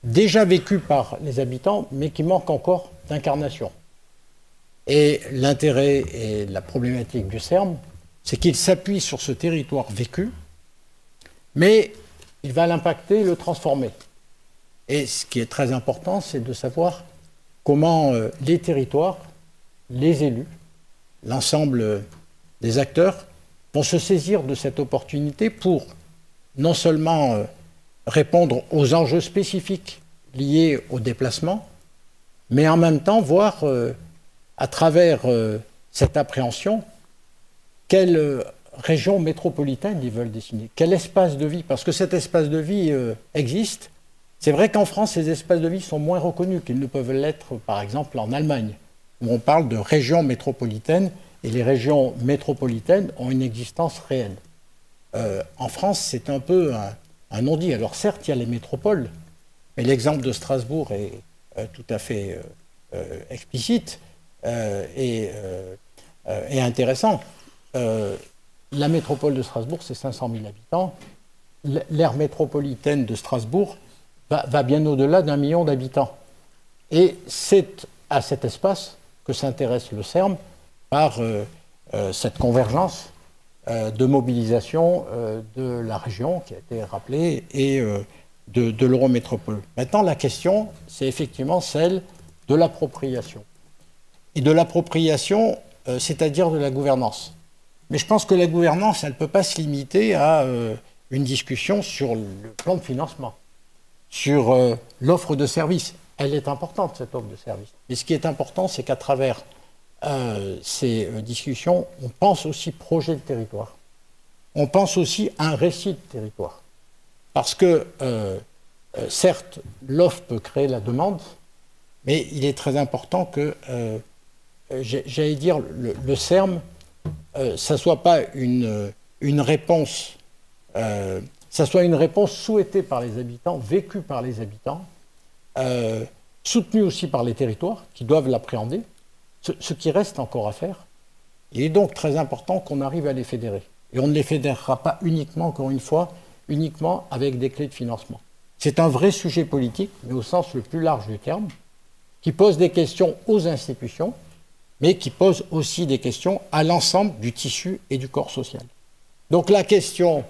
déjà vécu par les habitants, mais qui manque encore d'incarnation. Et l'intérêt et la problématique du CERM, c'est qu'il s'appuie sur ce territoire vécu, mais il va l'impacter, le transformer. Et ce qui est très important, c'est de savoir comment les territoires, les élus, l'ensemble des acteurs vont se saisir de cette opportunité pour non seulement répondre aux enjeux spécifiques liés au déplacement, mais en même temps voir à travers cette appréhension quelle région métropolitaine ils veulent dessiner, quel espace de vie, parce que cet espace de vie existe. C'est vrai qu'en France, ces espaces de vie sont moins reconnus qu'ils ne peuvent l'être, par exemple, en Allemagne, où on parle de régions métropolitaines, et les régions métropolitaines ont une existence réelle. En France, c'est un peu un non-dit. Alors certes, il y a les métropoles, mais l'exemple de Strasbourg est tout à fait explicite et intéressant. La métropole de Strasbourg, c'est 500 000 habitants. L'aire métropolitaine de Strasbourg va bien au-delà d'1 million d'habitants. Et c'est à cet espace que s'intéresse le CERM par cette convergence de mobilisation de la région qui a été rappelée et de l'Eurométropole. Maintenant, la question, c'est effectivement celle de l'appropriation. Et de l'appropriation, c'est-à-dire de la gouvernance. Mais je pense que la gouvernance, elle ne peut pas se limiter à une discussion sur le plan de financement, sur l'offre de services. Elle est importante, cette offre de services. Mais ce qui est important, c'est qu'à travers ces discussions, on pense aussi projet de territoire. On pense aussi à un récit de territoire. Parce que, certes, l'offre peut créer la demande, mais il est très important que, j'allais dire, le CERM, ça ne soit pas une réponse, ça soit une réponse souhaitée par les habitants, vécue par les habitants, soutenue aussi par les territoires qui doivent l'appréhender, ce qui reste encore à faire. Il est donc très important qu'on arrive à les fédérer. Et on ne les fédérera pas uniquement, encore une fois, uniquement avec des clés de financement. C'est un vrai sujet politique, mais au sens le plus large du terme, qui pose des questions aux institutions, mais qui pose aussi des questions à l'ensemble du tissu et du corps social. Donc la question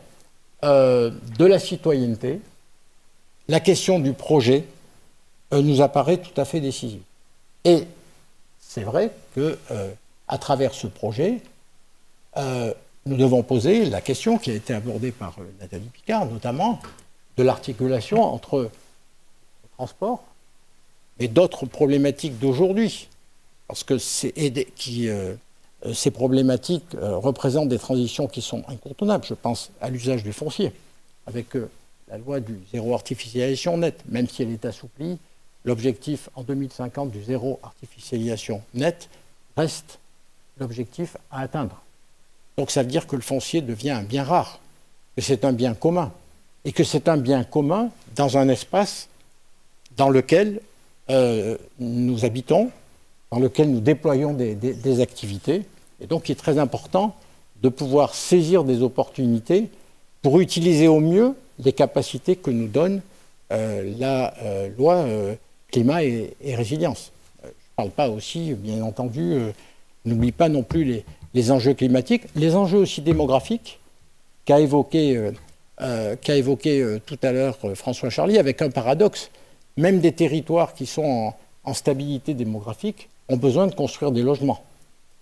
de la citoyenneté, la question du projet, nous apparaît tout à fait décisive. Et c'est vrai qu'à travers ce projet, nous devons poser la question qui a été abordée par Nathalie Picard, notamment de l'articulation entre le transport et d'autres problématiques d'aujourd'hui. Parce que ces problématiques représentent des transitions qui sont incontournables. Je pense à l'usage du foncier, avec la loi du zéro artificialisation nette, même si elle est assouplie. L'objectif en 2050 du zéro artificialisation nette reste l'objectif à atteindre. Donc ça veut dire que le foncier devient un bien rare, que c'est un bien commun, et que c'est un bien commun dans un espace dans lequel nous habitons, dans lequel nous déployons des activités. Et donc il est très important de pouvoir saisir des opportunités pour utiliser au mieux les capacités que nous donne la loi climat et résilience. Je ne parle pas aussi, bien entendu, n'oublie pas non plus les enjeux climatiques, les enjeux aussi démographiques qu'a évoqué tout à l'heure François Charly, avec un paradoxe. Même des territoires qui sont en stabilité démographique ont besoin de construire des logements.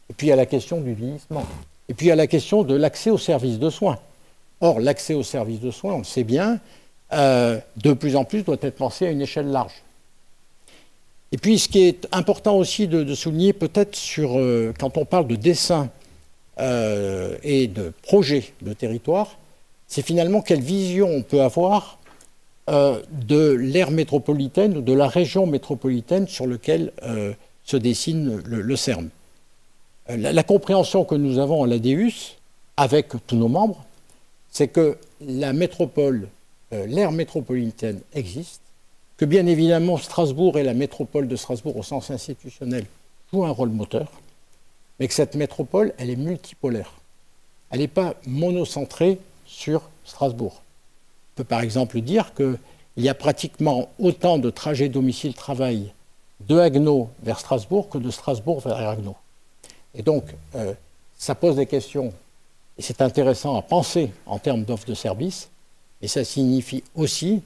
Et puis il y a la question du vieillissement. Et puis il y a la question de l'accès aux services de soins. Or, l'accès aux services de soins, on le sait bien, de plus en plus doit être pensé à une échelle large. Et puis ce qui est important aussi de souligner peut-être quand on parle de dessin et de projet de territoire, c'est finalement quelle vision on peut avoir de l'aire métropolitaine ou de la région métropolitaine sur laquelle se dessine le CERM. La compréhension que nous avons à l'ADEUS, avec tous nos membres, c'est que la métropole, l'aire métropolitaine existe, que bien évidemment Strasbourg et la métropole de Strasbourg au sens institutionnel jouent un rôle moteur, mais que cette métropole, elle est multipolaire. Elle n'est pas monocentrée sur Strasbourg. On peut par exemple dire qu'il y a pratiquement autant de trajets domicile-travail de Haguenau vers Strasbourg que de Strasbourg vers Haguenau. Et donc, ça pose des questions, et c'est intéressant à penser en termes d'offres de services, et ça signifie aussi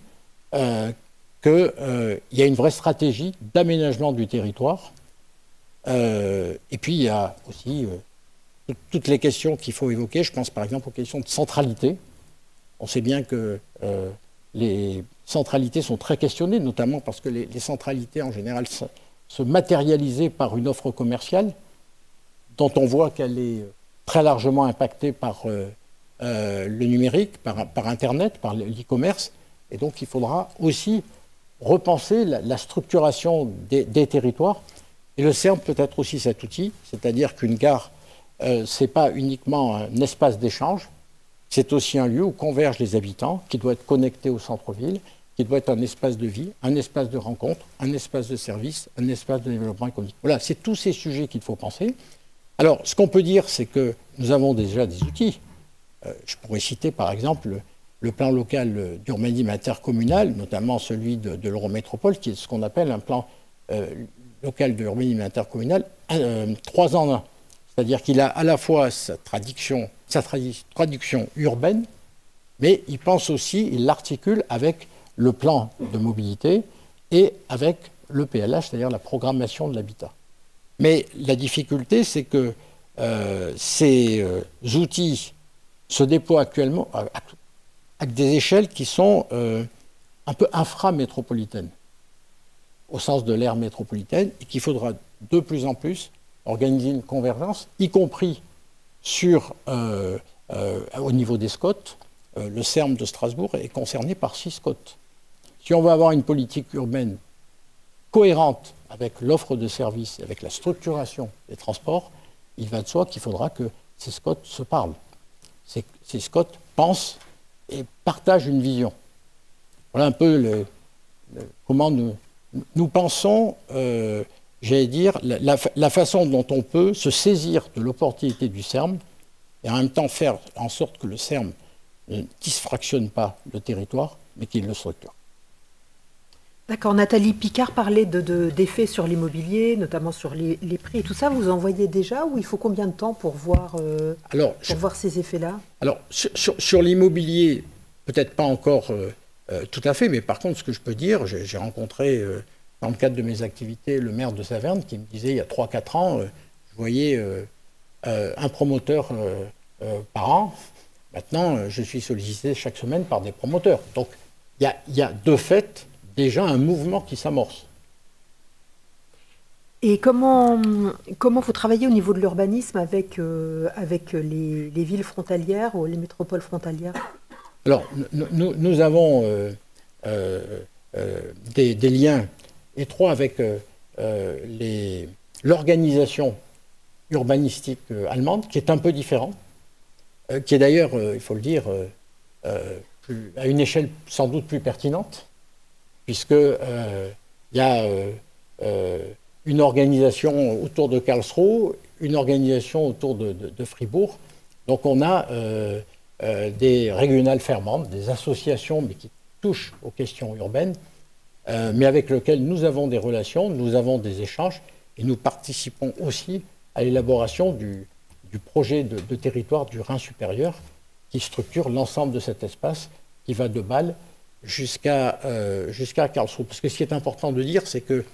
qu'il y a une vraie stratégie d'aménagement du territoire. Et puis, il y a aussi toutes les questions qu'il faut évoquer. Je pense par exemple aux questions de centralité. On sait bien que les centralités sont très questionnées, notamment parce que les centralités, en général, se matérialisaient par une offre commerciale dont on voit qu'elle est très largement impactée par le numérique, par Internet, par l'e-commerce. Et donc, il faudra aussi repenser la structuration des territoires. Et le CERM peut être aussi cet outil, c'est-à-dire qu'une gare, ce n'est pas uniquement un espace d'échange, c'est aussi un lieu où convergent les habitants, qui doit être connecté au centre-ville, qui doit être un espace de vie, un espace de rencontre, un espace de service, un espace de développement économique. Voilà, c'est tous ces sujets qu'il faut penser. Alors, ce qu'on peut dire, c'est que nous avons déjà des outils. Je pourrais citer, par exemple, le plan local d'urbanisme intercommunal, notamment celui de l'Eurométropole, qui est ce qu'on appelle un plan local d'urbanisme intercommunal 3 en 1. C'est-à-dire qu'il a à la fois sa traduction urbaine, mais il pense aussi, il l'articule avec le plan de mobilité et avec le PLH, c'est-à-dire la programmation de l'habitat. Mais la difficulté, c'est que ces outils se déploient actuellement avec des échelles qui sont un peu inframétropolitaines, au sens de l'aire métropolitaine, et qu'il faudra de plus en plus organiser une convergence, y compris au niveau des SCOT. Le CERM de Strasbourg est concerné par 6 SCOT. Si on veut avoir une politique urbaine cohérente avec l'offre de services, avec la structuration des transports, il va de soi qu'il faudra que ces SCOT se parlent. Ces SCOT pensent et partagent une vision. Voilà un peu comment nous pensons, j'allais dire, la façon dont on peut se saisir de l'opportunité du CERM et en même temps faire en sorte que le CERM ne disfractionne pas le territoire, mais qu'il le structure. D'accord, Nathalie Picard parlait d'effets sur l'immobilier, notamment sur les prix et tout ça. Vous en voyez déjà ou il faut combien de temps pour voir, voir ces effets-là? Alors, sur l'immobilier, peut-être pas encore tout à fait, mais par contre, ce que je peux dire, j'ai rencontré, dans le cadre de mes activités, le maire de Saverne qui me disait il y a 3-4 ans, je voyais un promoteur par an. Maintenant, je suis sollicité chaque semaine par des promoteurs. Donc, il y a de fait déjà un mouvement qui s'amorce. Et comment vous travaillez au niveau de l'urbanisme avec les villes frontalières ou les métropoles frontalières? Alors, nous avons des liens étroits avec l'organisation urbanistique allemande, qui est un peu différent, qui est d'ailleurs, il faut le dire, à une échelle sans doute plus pertinente, puisque il y a une organisation autour de Karlsruhe, une organisation autour de Fribourg. Donc on a des régionales fermantes, des associations, mais qui touchent aux questions urbaines, mais avec lesquelles nous avons des relations, nous avons des échanges, et nous participons aussi à l'élaboration du projet de territoire du Rhin supérieur, qui structure l'ensemble de cet espace, qui va de Bâle jusqu'à Karlsruhe. Parce que ce qui est important de dire, c'est qu'il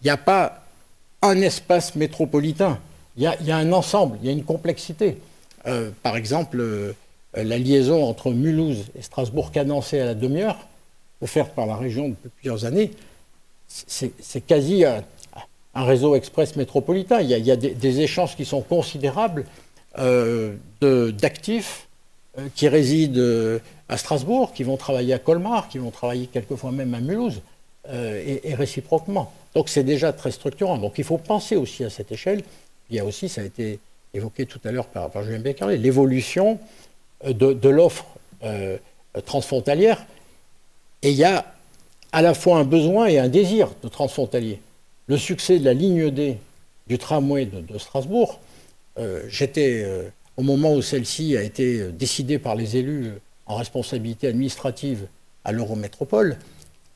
n'y a pas un espace métropolitain, il y a un ensemble, il y a une complexité. Par exemple, la liaison entre Mulhouse et Strasbourg-Cadencé à la demi-heure, offerte par la région depuis plusieurs années, c'est quasi un réseau express métropolitain. Il y a des échanges qui sont considérables d'actifs qui résident à Strasbourg, qui vont travailler à Colmar, qui vont travailler quelquefois même à Mulhouse, et réciproquement. Donc c'est déjà très structurant. Donc il faut penser aussi à cette échelle. Il y a aussi, ça a été évoqué tout à l'heure par Julien Becquerel, l'évolution de l'offre transfrontalière. Et il y a à la fois un besoin et un désir de transfrontalier. Le succès de la ligne D du tramway de Strasbourg, j'étais, au moment où celle-ci a été décidée par les élus en responsabilité administrative à l'Eurométropole,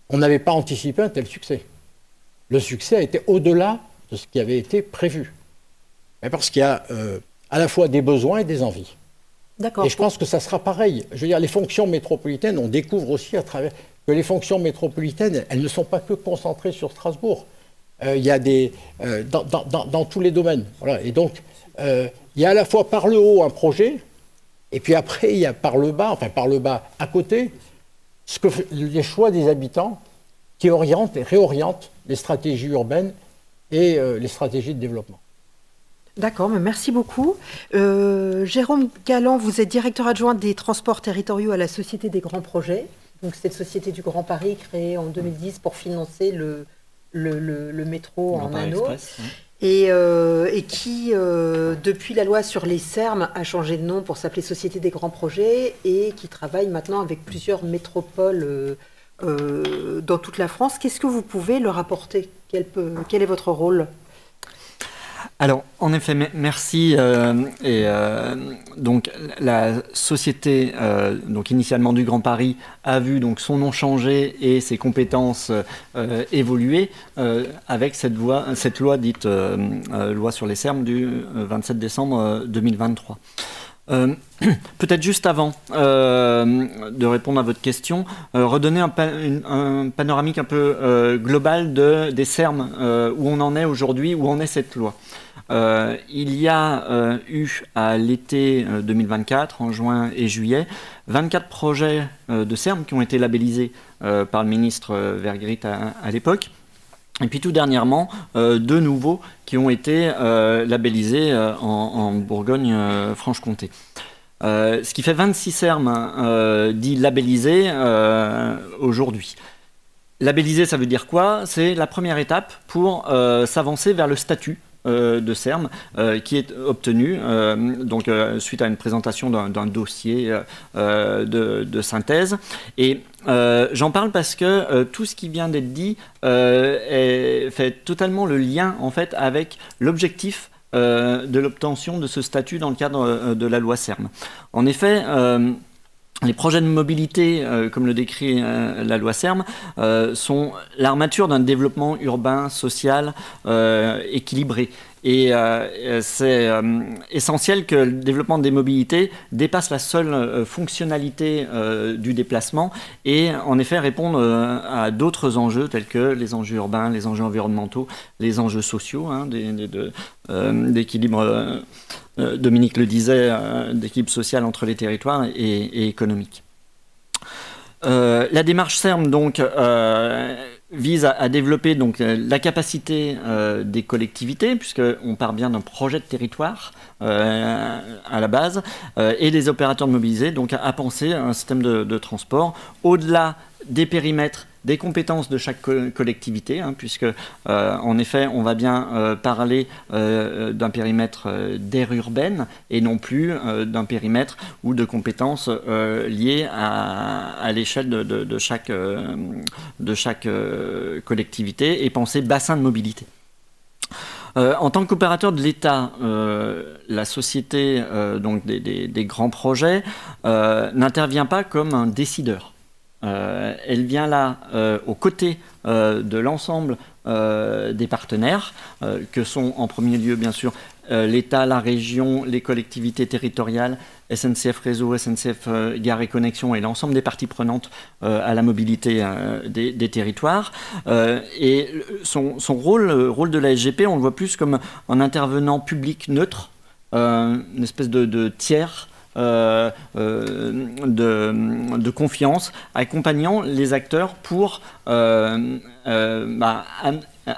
on n'avait pas anticipé un tel succès. Le succès a été au-delà de ce qui avait été prévu. Mais parce qu'il y a à la fois des besoins et des envies. D'accord. Et je pense que ça sera pareil. Je veux dire, les fonctions métropolitaines, on découvre aussi à travers que les fonctions métropolitaines, elles ne sont pas que concentrées sur Strasbourg. Il y a dans tous les domaines. Voilà. Et donc, il y a à la fois par le haut un projet, et puis après, il y a par le bas à côté, les choix des habitants qui orientent et réorientent les stratégies urbaines et les stratégies de développement. D'accord, mais merci beaucoup. Jérôme Galland, vous êtes directeur adjoint des transports territoriaux à la Société des Grands Projets. Donc, cette Société du Grand Paris créée en 2010 pour financer le métro en anneau. Et qui, depuis la loi sur les SERM, a changé de nom pour s'appeler Société des Grands Projets et qui travaille maintenant avec plusieurs métropoles dans toute la France. Qu'est-ce que vous pouvez leur apporter ? Quel est votre rôle ? Alors, en effet, merci. Donc, la société, donc initialement du Grand Paris, a vu donc son nom changer et ses compétences évoluer avec cette loi dite loi sur les SERM du 27 décembre 2023. Peut-être juste avant de répondre à votre question, redonner un panoramique un peu global des SERM, où on en est aujourd'hui, où en est cette loi. Il y a eu à l'été 2024, en juin et juillet, 24 projets de SERM qui ont été labellisés par le ministre Vergrit à l'époque. Et puis tout dernièrement, 2 nouveaux qui ont été labellisés en Bourgogne-Franche-Comté. Ce qui fait 26 SERM dits labellisés aujourd'hui. Labellisé, ça veut dire quoi? C'est la première étape pour s'avancer vers le statut de SERM qui est obtenu donc, suite à une présentation d'un dossier de synthèse. Et j'en parle parce que tout ce qui vient d'être dit fait totalement le lien en fait, avec l'objectif de l'obtention de ce statut dans le cadre de la loi SERM. En effet, les projets de mobilité, comme le décrit la loi SERM, sont l'armature d'un développement urbain, social, équilibré. Et c'est essentiel que le développement des mobilités dépasse la seule fonctionnalité du déplacement et en effet répondre à d'autres enjeux tels que les enjeux urbains, les enjeux environnementaux, les enjeux sociaux, hein, d'équilibre, Dominique le disait, d'équilibre social entre les territoires et économique. La démarche SERM donc vise à développer donc la capacité des collectivités, puisqu'on part bien d'un projet de territoire à la base, et des opérateurs de mobilité, donc à penser un système de transport au-delà des périmètres, des compétences de chaque collectivité, hein, puisque en effet on va bien parler d'un périmètre d'aire urbaine et non plus d'un périmètre ou de compétences liées à l'échelle de chaque collectivité, et penser bassin de mobilité. En tant qu'opérateur de l'État, la société donc des grands projets n'intervient pas comme un décideur. Elle vient là aux côtés de l'ensemble des partenaires, que sont en premier lieu bien sûr l'État, la région, les collectivités territoriales, SNCF Réseau, SNCF Gare et Connexion et l'ensemble des parties prenantes à la mobilité des territoires. Et son rôle, le rôle de la SGP, on le voit plus comme un intervenant public neutre, une espèce de tiers de confiance, accompagnant les acteurs pour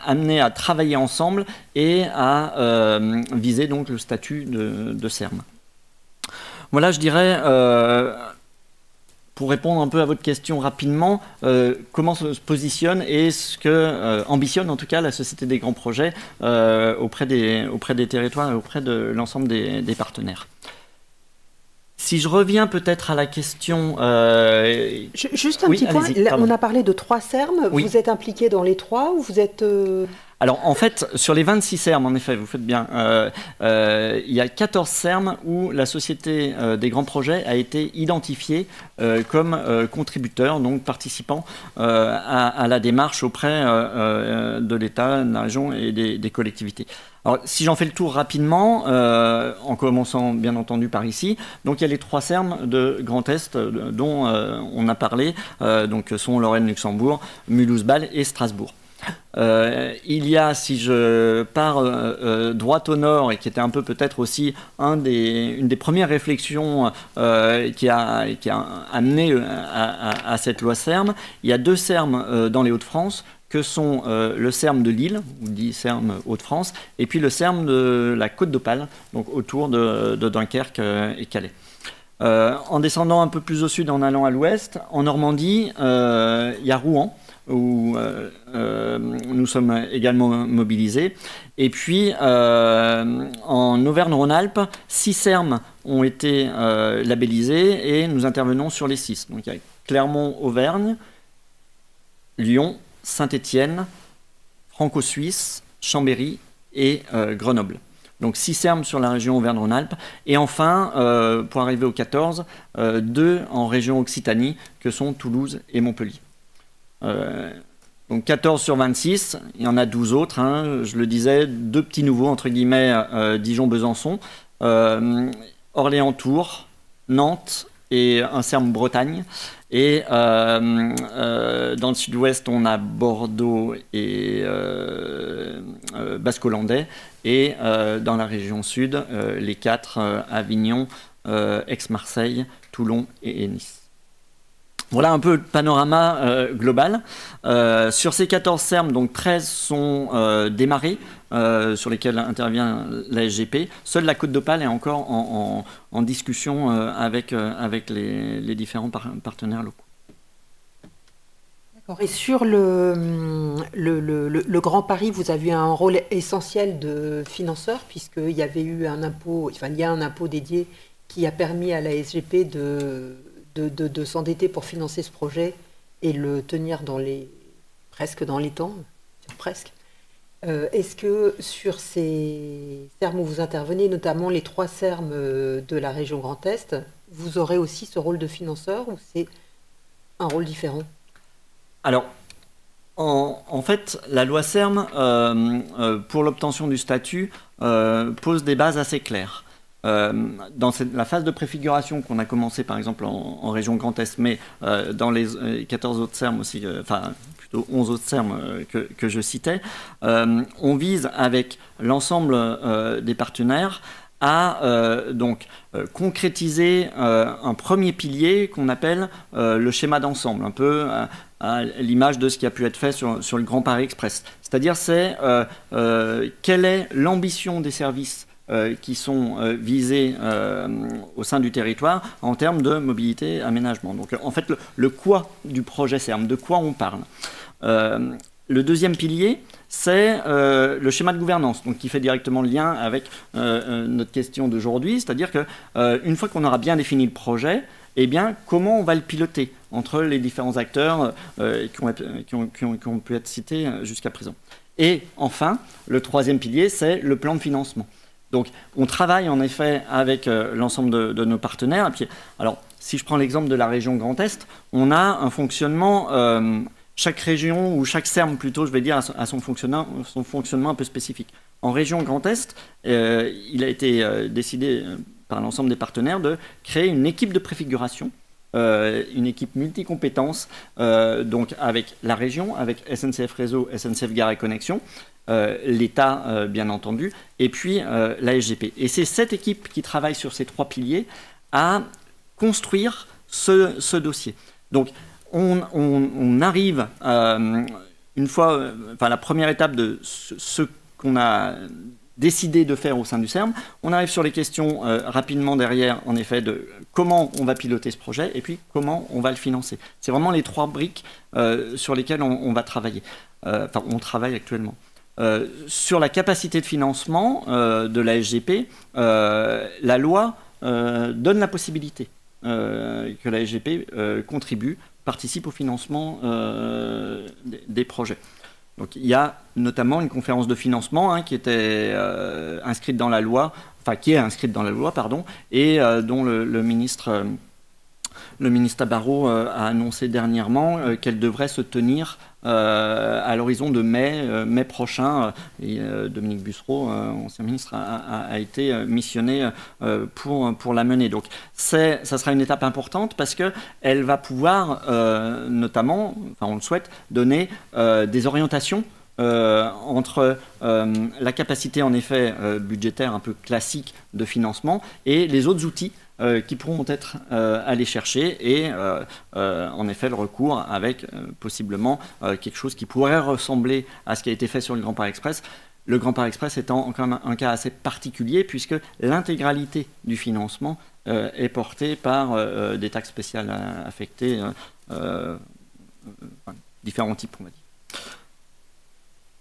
amener à travailler ensemble et à viser donc le statut de SERM. Voilà, je dirais, pour répondre un peu à votre question rapidement, comment se positionne et ce que ambitionne en tout cas la Société des grands projets auprès des territoires et auprès de l'ensemble des partenaires. Si je reviens peut-être à la question... Juste un petit point, là, on a parlé de 3 SERM, oui. Vous êtes impliqué dans les 3 ou vous êtes... Alors en fait, sur les 26 SERM, en effet, vous faites bien, il y a 14 SERM où la Société des grands projets a été identifiée comme contributeur, donc participant à la démarche auprès de l'État, de la région et des collectivités. Alors, si j'en fais le tour rapidement, en commençant bien entendu par ici, donc il y a les 3 SERM de Grand Est dont on a parlé, donc sont Lorraine, Luxembourg, Mulhouse-Bâle et Strasbourg. Il y a, si je pars droit au nord, et qui était un peu peut-être aussi une des premières réflexions qui a amené à cette loi SERM, il y a 2 SERM dans les Hauts-de-France, que sont le SERM de Lille, ou dit SERM Hauts-de-France, et puis le SERM de la Côte d'Opale, donc autour de Dunkerque et Calais. En descendant un peu plus au sud, en allant à l'ouest, en Normandie, il y a Rouen, où nous sommes également mobilisés. Et puis, en Auvergne-Rhône-Alpes, 6 SERM ont été labellisés et nous intervenons sur les 6. Donc, il y a Clermont-Auvergne, Lyon, Saint-Étienne, Franco-Suisse, Chambéry et Grenoble. Donc 6 SERM sur la région Auvergne-Rhône-Alpes. Et enfin, pour arriver aux 14, 2 en région Occitanie, que sont Toulouse et Montpellier. Donc 14 sur 26, il y en a 12 autres, hein, je le disais, 2 petits nouveaux, entre guillemets, Dijon-Besançon, Orléans-Tours, Nantes et un SERM Bretagne. Et dans le sud-ouest, on a Bordeaux et Basque-Hollandais. Et dans la région sud, les 4, Avignon, Aix-Marseille, Toulon et Nice. Voilà un peu le panorama global. Sur ces 14 SERM, donc 13 sont démarrés, sur lesquels intervient la SGP. Seule la Côte d'Opale est encore en discussion avec les différents partenaires locaux. D'accord. Et sur le Grand Paris, vous avez eu un rôle essentiel de financeur, puisqu'il y avait eu un impôt, enfin il y a un impôt dédié qui a permis à la SGP de s'endetter pour financer ce projet et le tenir presque dans les temps, presque. Est-ce que sur ces SERM où vous intervenez, notamment les 3 SERM de la région Grand Est, vous aurez aussi ce rôle de financeur ou c'est un rôle différent? Alors, en fait, la loi SERM, pour l'obtention du statut, pose des bases assez claires. Dans la phase de préfiguration qu'on a commencé par exemple en région Grand Est, mais dans les 14 autres SERM aussi, enfin plutôt 11 autres SERM que je citais, on vise avec l'ensemble des partenaires à donc concrétiser un premier pilier qu'on appelle le schéma d'ensemble, un peu à l'image de ce qui a pu être fait sur le Grand Paris Express. C'est-à-dire c'est quelle est l'ambition des services qui sont visés au sein du territoire en termes de mobilité, aménagement. Donc en fait, le quoi du projet CERM, de quoi on parle. Le deuxième pilier, c'est le schéma de gouvernance, donc qui fait directement le lien avec notre question d'aujourd'hui, c'est-à-dire qu'une fois qu'on aura bien défini le projet, eh bien, comment on va le piloter entre les différents acteurs qui ont pu être cités jusqu'à présent. Et enfin, le troisième pilier, c'est le plan de financement. Donc, on travaille en effet avec l'ensemble de nos partenaires. Et puis, alors, si je prends l'exemple de la région Grand Est, on a un fonctionnement, chaque région, ou chaque CERM plutôt, je vais dire, a son fonctionnement un peu spécifique. En région Grand Est, il a été décidé par l'ensemble des partenaires de créer une équipe de préfiguration, une équipe multicompétences, donc avec la région, avec SNCF Réseau, SNCF Gare et Connexion, l'État bien entendu, et puis la SGP. Et c'est cette équipe qui travaille sur ces trois piliers à construire ce dossier. Donc on arrive, une fois, enfin la première étape de ce qu'on a décidé de faire au sein du CERM, on arrive sur les questions rapidement derrière, en effet, de comment on va piloter ce projet et puis comment on va le financer. C'est vraiment les trois briques sur lesquelles on va travailler. Enfin, on travaille actuellement. Sur la capacité de financement de la SGP, la loi donne la possibilité que la SGP contribue, participe au financement des projets. Donc, il y a notamment une conférence de financement qui était inscrite dans la loi, enfin qui est inscrite dans la loi, pardon, et dont le ministre Tabarot a annoncé dernièrement qu'elle devrait se tenir à l'horizon de mai prochain. Et Dominique Bussereau, ancien ministre, a été missionné pour la mener. Donc ça sera une étape importante parce qu'elle va pouvoir notamment, enfin on le souhaite, donner des orientations entre la capacité en effet budgétaire un peu classique de financement et les autres outils qui pourront être allés chercher et en effet le recours avec possiblement quelque chose qui pourrait ressembler à ce qui a été fait sur le Grand Paris Express. Le Grand Paris Express étant encore un cas assez particulier puisque l'intégralité du financement est portée par des taxes spéciales affectées, différents types, on va dire.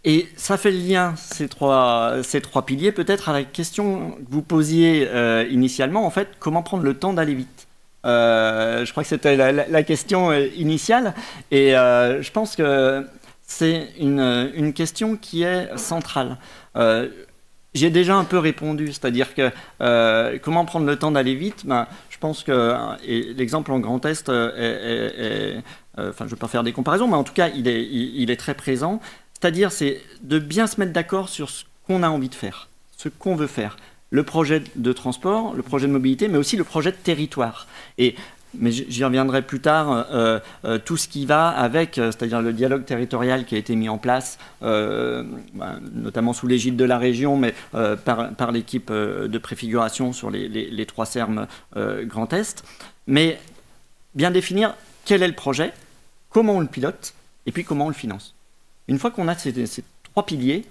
Et ça fait le lien, ces trois piliers, peut-être à la question que vous posiez initialement, en fait, comment prendre le temps d'aller vite. Je crois que c'était la question initiale, et je pense que c'est une question qui est centrale. J'y ai déjà un peu répondu, c'est-à-dire que comment prendre le temps d'aller vite, je pense que l'exemple en Grand Est enfin, je ne veux pas faire des comparaisons, mais en tout cas, il est très présent. C'est-à-dire, c'est de bien se mettre d'accord sur ce qu'on a envie de faire, ce qu'on veut faire. Le projet de transport, le projet de mobilité, mais aussi le projet de territoire. Mais j'y reviendrai plus tard, tout ce qui va avec, c'est-à-dire le dialogue territorial qui a été mis en place, notamment sous l'égide de la région, mais par l'équipe de préfiguration sur les trois CERM Grand Est. Mais bien définir quel est le projet, comment on le pilote, et puis comment on le finance. Une fois qu'on a ces trois piliers,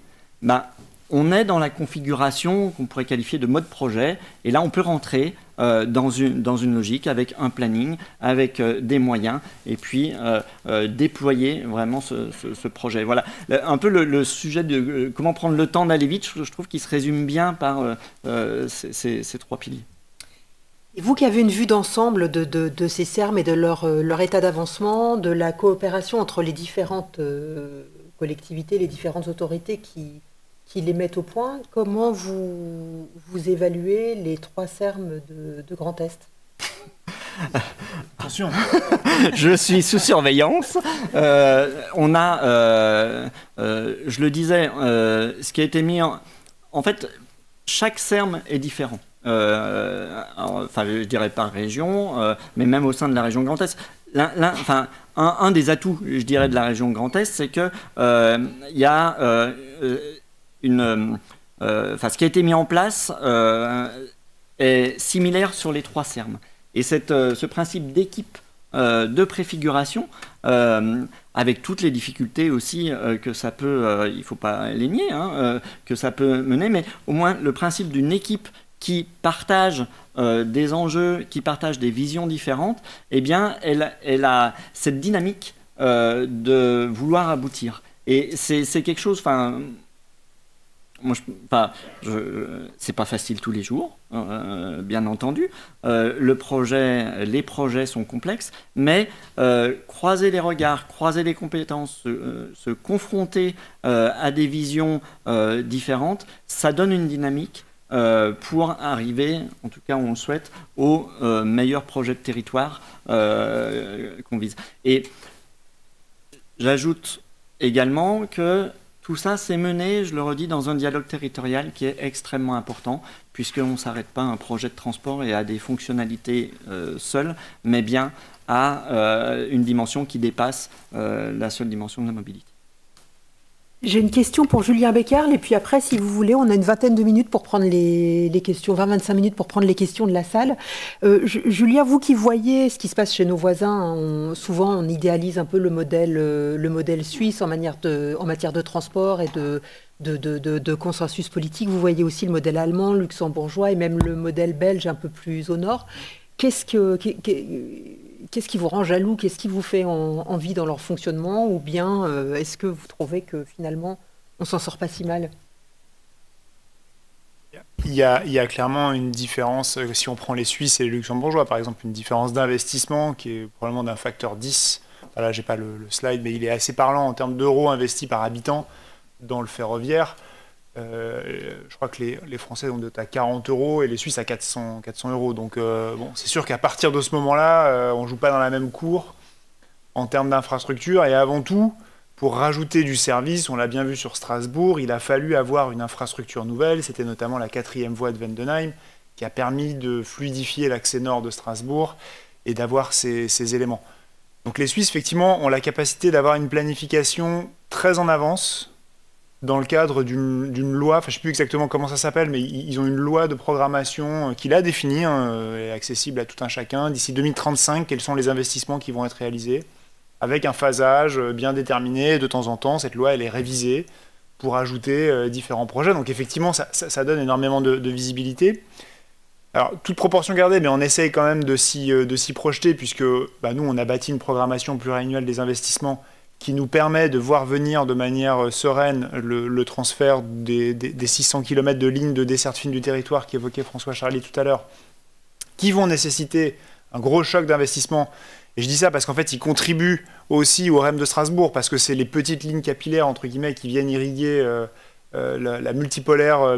on est dans la configuration qu'on pourrait qualifier de mode projet. Et là, on peut rentrer dans une logique avec un planning, avec des moyens, et puis déployer vraiment ce projet. Voilà, un peu le sujet de comment prendre le temps d'aller vite, je trouve qu'il se résume bien par ces trois piliers. Et vous qui avez une vue d'ensemble de ces CERM et de leur état d'avancement, de la coopération entre les différentes collectivités, les différentes autorités qui les mettent au point, comment vous évaluez les trois CERM de Grand Est? Attention. Je suis sous surveillance. On a, je le disais, ce qui a été mis en fait, chaque CERM est différent. Enfin, je dirais par région, mais même au sein de la région Grand Est. Un des atouts, je dirais, de la région Grand Est, c'est que y a ce qui a été mis en place est similaire sur les trois CERM. Et ce principe d'équipe de préfiguration a avec toutes les difficultés aussi que ça peut, il ne faut pas les nier, hein, que ça peut mener, mais au moins le principe d'une équipe qui partage des enjeux, qui partage des visions différentes, eh bien, elle a cette dynamique de vouloir aboutir. Et c'est quelque chose, enfin, moi, c'est pas facile tous les jours, bien entendu. Les projets sont complexes, mais croiser les regards, croiser les compétences, se confronter à des visions différentes, ça donne une dynamique pour arriver, en tout cas on le souhaite, au meilleur projet de territoire qu'on vise. Et j'ajoute également que tout ça s'est mené, je le redis, dans un dialogue territorial qui est extrêmement important, puisqu'on ne s'arrête pas à un projet de transport et à des fonctionnalités seules, mais bien à une dimension qui dépasse la seule dimension de la mobilité. J'ai une question pour Julien Becarle, et puis après, si vous voulez, on a une vingtaine de minutes pour prendre les questions, 20-25 minutes pour prendre les questions de la salle. Julien, vous qui voyez ce qui se passe chez nos voisins, souvent on idéalise un peu le modèle suisse en matière de transport et de consensus politique. Vous voyez aussi le modèle allemand, luxembourgeois et même le modèle belge un peu plus au nord. Qu'est-ce qui vous rend jaloux? Qu'est-ce qui vous fait envie dans leur fonctionnement? Ou bien est-ce que vous trouvez que finalement on s'en sort pas si mal? Il y a clairement une différence, si on prend les Suisses et les Luxembourgeois par exemple, une différence d'investissement qui est probablement d'un facteur 10. Voilà, j'ai pas le slide, mais il est assez parlant en termes d'euros investis par habitant dans le ferroviaire. Je crois que les Français ont à 40 € et les Suisses à 400 €. Donc bon, c'est sûr qu'à partir de ce moment-là, on ne joue pas dans la même cour en termes d'infrastructure. Et avant tout, pour rajouter du service, on l'a bien vu sur Strasbourg, il a fallu avoir une infrastructure nouvelle. C'était notamment la 4e voie de Vendenheim qui a permis de fluidifier l'accès nord de Strasbourg et d'avoir ces éléments. Donc les Suisses, effectivement, ont la capacité d'avoir une planification très en avance, dans le cadre d'une loi, enfin, je ne sais plus exactement comment ça s'appelle, mais ils ont une loi de programmation qu'il a définie, est accessible à tout un chacun. D'ici 2035, quels sont les investissements qui vont être réalisés, avec un phasage bien déterminé. De temps en temps, cette loi, elle est révisée pour ajouter différents projets. Donc effectivement, ça donne énormément de visibilité. Alors, toute proportion gardée, mais on essaye quand même de s'y projeter, puisque nous, on a bâti une programmation pluriannuelle des investissements qui nous permet de voir venir de manière sereine le transfert des 600 km de lignes de desserte fine du territoire qu'évoquait François Charly tout à l'heure, qui vont nécessiter un gros choc d'investissement. Et je dis ça parce qu'en fait, ils contribuent aussi au REM de Strasbourg, parce que c'est les petites lignes capillaires, entre guillemets, qui viennent irriguer la multipolaire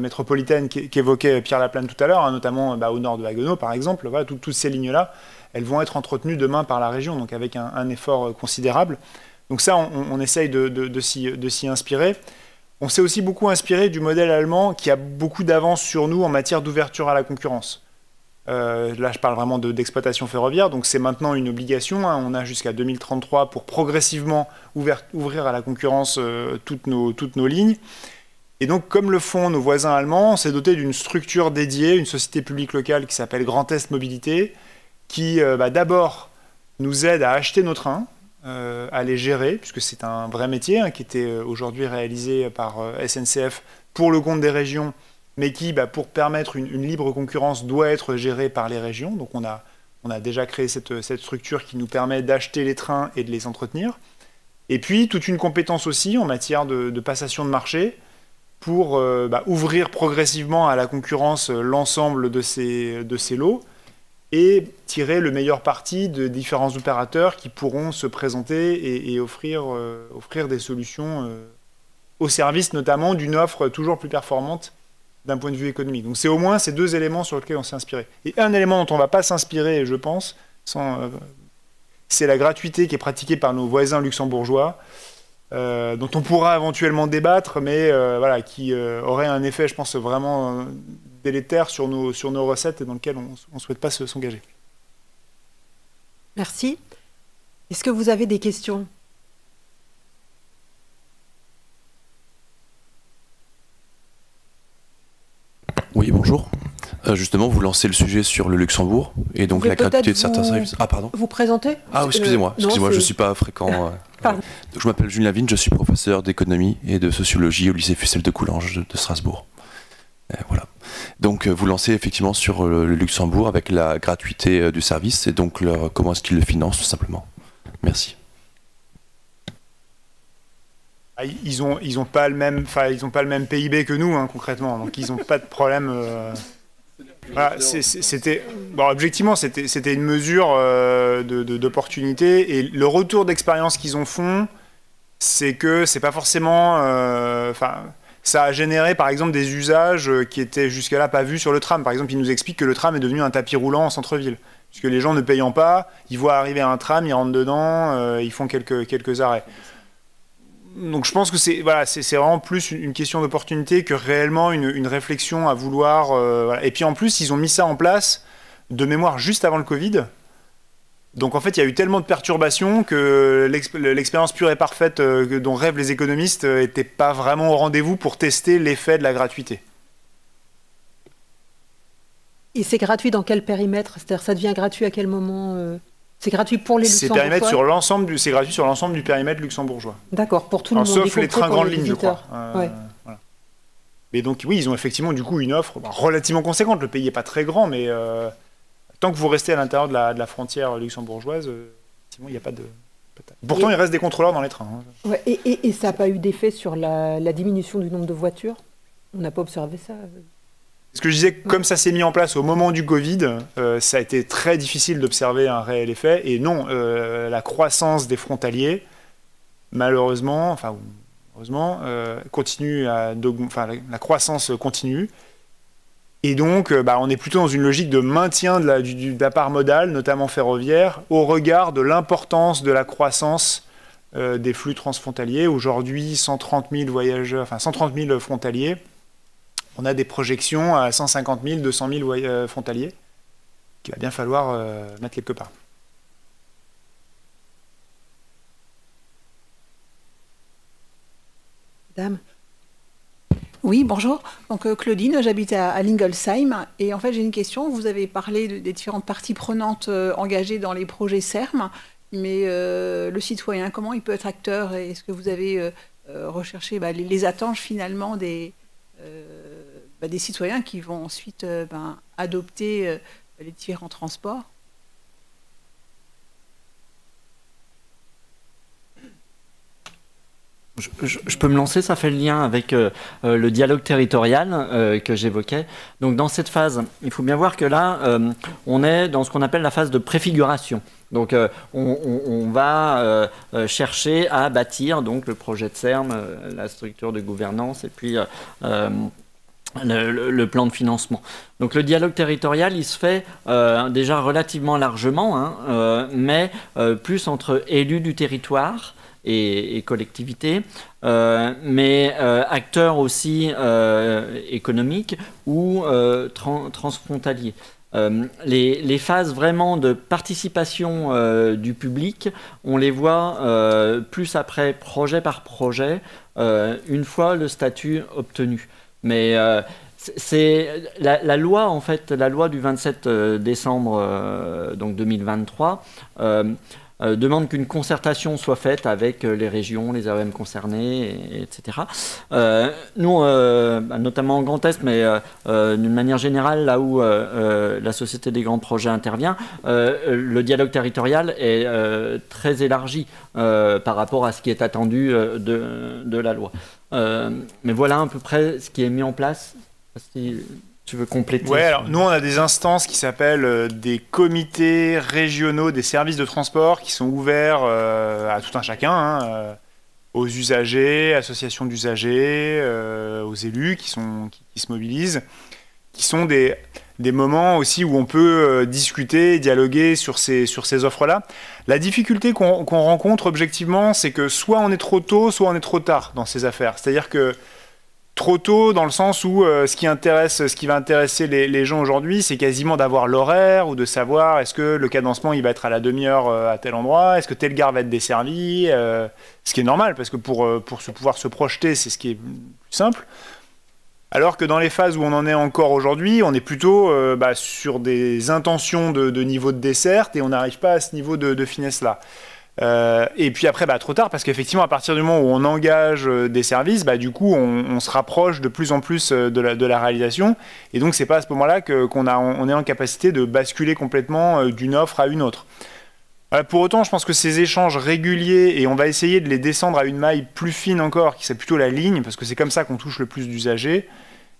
métropolitaine qu'évoquait Pierre Laplane tout à l'heure, notamment au nord de Haguenau, par exemple. Voilà, toutes ces lignes-là, elles vont être entretenues demain par la région, donc avec un effort considérable. Donc ça, on essaye de s'y inspirer. On s'est aussi beaucoup inspiré du modèle allemand qui a beaucoup d'avance sur nous en matière d'ouverture à la concurrence. Là, je parle vraiment d'exploitation ferroviaire, donc c'est maintenant une obligation. On a jusqu'à 2033 pour progressivement ouvrir à la concurrence toutes nos lignes. Et donc, comme le font nos voisins allemands, on s'est doté d'une structure dédiée, une société publique locale qui s'appelle Grand Est Mobilité, qui d'abord nous aide à acheter nos trains, à les gérer, puisque c'est un vrai métier qui était aujourd'hui réalisé par SNCF pour le compte des régions, mais qui, pour permettre une libre concurrence, doit être géré par les régions. Donc on a déjà créé cette structure qui nous permet d'acheter les trains et de les entretenir. Et puis toute une compétence aussi en matière de passation de marché pour ouvrir progressivement à la concurrence l'ensemble de ces lots, et tirer le meilleur parti de différents opérateurs qui pourront se présenter et offrir des solutions au service notamment d'une offre toujours plus performante d'un point de vue économique. Donc c'est au moins ces deux éléments sur lesquels on s'est inspiré. Et un élément dont on ne va pas s'inspirer, je pense, c'est la gratuité qui est pratiquée par nos voisins luxembourgeois, dont on pourra éventuellement débattre, mais qui aurait un effet, je pense, vraiment délétère sur nos recettes et dans lequel on ne souhaite pas s'engager. Merci. Est-ce que vous avez des questions? Oui, bonjour. Justement, vous lancez le sujet sur le Luxembourg et donc la gratuité de certains services. Ah, pardon. Vous présentez? Ah, excusez-moi, je ne suis pas fréquent. Je m'appelle Julien Lavigne, je suis professeur d'économie et de sociologie au lycée Fussel de Coulanges de Strasbourg. Voilà. Donc, vous lancez effectivement sur le Luxembourg avec la gratuité du service et donc comment est-ce qu'ils le financent, tout simplement. Merci. Ils ont pas le même PIB que nous, hein, concrètement, donc ils n'ont pas de problème. Voilà, objectivement, c'était une mesure d'opportunité, et le retour d'expérience qu'ils ont font, c'est que c'est pas forcément. Ça a généré par exemple des usages qui étaient jusqu'à-là pas vus sur le tram. Par exemple, ils nous expliquent que le tram est devenu un tapis roulant en centre-ville, puisque les gens ne payant pas, ils voient arriver un tram, ils rentrent dedans, ils font quelques arrêts. Donc je pense que c'est vraiment plus une question d'opportunité que réellement une réflexion à vouloir. Voilà. Et puis en plus, ils ont mis ça en place de mémoire juste avant le Covid. Donc en fait, il y a eu tellement de perturbations que l'expérience pure et parfaite dont rêvent les économistes n'était pas vraiment au rendez-vous pour tester l'effet de la gratuité. Et c'est gratuit dans quel périmètre? C'est-à-dire, ça devient gratuit à quel moment? C'est gratuit pour les Luxembourgeois? C'est gratuit sur l'ensemble du périmètre luxembourgeois. D'accord, pour tout le monde. Sauf les trains grandes lignes, je crois. Ouais. Voilà. Mais donc oui, ils ont effectivement du coup une offre relativement conséquente. Le pays n'est pas très grand, mais tant que vous restez à l'intérieur de la frontière luxembourgeoise, il n'y a pas de... Pourtant, il reste des contrôleurs dans les trains. Hein. Ouais, et ça n'a pas eu d'effet sur la diminution du nombre de voitures? On n'a pas observé ça? Ce que je disais, comme ça s'est mis en place au moment du Covid, ça a été très difficile d'observer un réel effet. Et non, la croissance des frontaliers, malheureusement, heureusement, continue la croissance continue. Et donc, on est plutôt dans une logique de maintien de la part modale, notamment ferroviaire, au regard de l'importance de la croissance des flux transfrontaliers. Aujourd'hui, 130 000 frontaliers. On a des projections à 150 000, 200 000 frontaliers qu'il va bien falloir mettre quelque part. Dame. Oui, bonjour. Donc Claudine, j'habite à Lingolsheim. Et en fait, j'ai une question. Vous avez parlé des différentes parties prenantes engagées dans les projets CERM. Mais le citoyen, comment il peut être acteur? Est-ce que vous avez recherché les attentes finalement des citoyens qui vont ensuite adopter les différents transports? Je peux me lancer, ça fait le lien avec le dialogue territorial que j'évoquais. Donc dans cette phase, il faut bien voir que là, on est dans ce qu'on appelle la phase de préfiguration. Donc on va chercher à bâtir donc, le projet de CERM, la structure de gouvernance et puis le plan de financement. Donc le dialogue territorial, il se fait déjà relativement largement, mais plus entre élus du territoire et collectivités, mais acteurs aussi économiques ou transfrontaliers. Les phases vraiment de participation du public, on les voit plus après, projet par projet, une fois le statut obtenu. Mais c'est la loi, en fait, la loi du 27 décembre donc 2023, demande qu'une concertation soit faite avec les régions, les AOM concernées, etc. Nous, notamment en Grand Est, mais d'une manière générale, là où la Société des grands projets intervient, le dialogue territorial est très élargi par rapport à ce qui est attendu de la loi. Mais voilà à peu près ce qui est mis en place. Si tu veux compléter? Oui, alors nous on a des instances qui s'appellent des comités régionaux des services de transport qui sont ouverts à tout un chacun, aux usagers, associations d'usagers, aux élus qui se mobilisent, qui sont des moments aussi où on peut discuter, dialoguer sur ces offres-là. La difficulté qu'on rencontre objectivement, c'est que soit on est trop tôt, soit on est trop tard dans ces affaires. C'est-à-dire que trop tôt dans le sens où ce qui va intéresser les gens aujourd'hui, c'est quasiment d'avoir l'horaire ou de savoir est-ce que le cadencement il va être à la demi-heure à tel endroit, est-ce que telle gare va être desservie, ce qui est normal parce que pour pouvoir se projeter, c'est ce qui est plus simple. Alors que dans les phases où on en est encore aujourd'hui, on est plutôt sur des intentions de niveau de desserte et on n'arrive pas à ce niveau de finesse-là. Et puis après, trop tard, parce qu'effectivement, à partir du moment où on engage des services, du coup, on se rapproche de plus en plus de la réalisation. Et donc, c'est pas à ce moment-là qu'on est en capacité de basculer complètement d'une offre à une autre. Pour autant, je pense que ces échanges réguliers, et on va essayer de les descendre à une maille plus fine encore, qui serait plutôt la ligne, parce que c'est comme ça qu'on touche le plus d'usagers,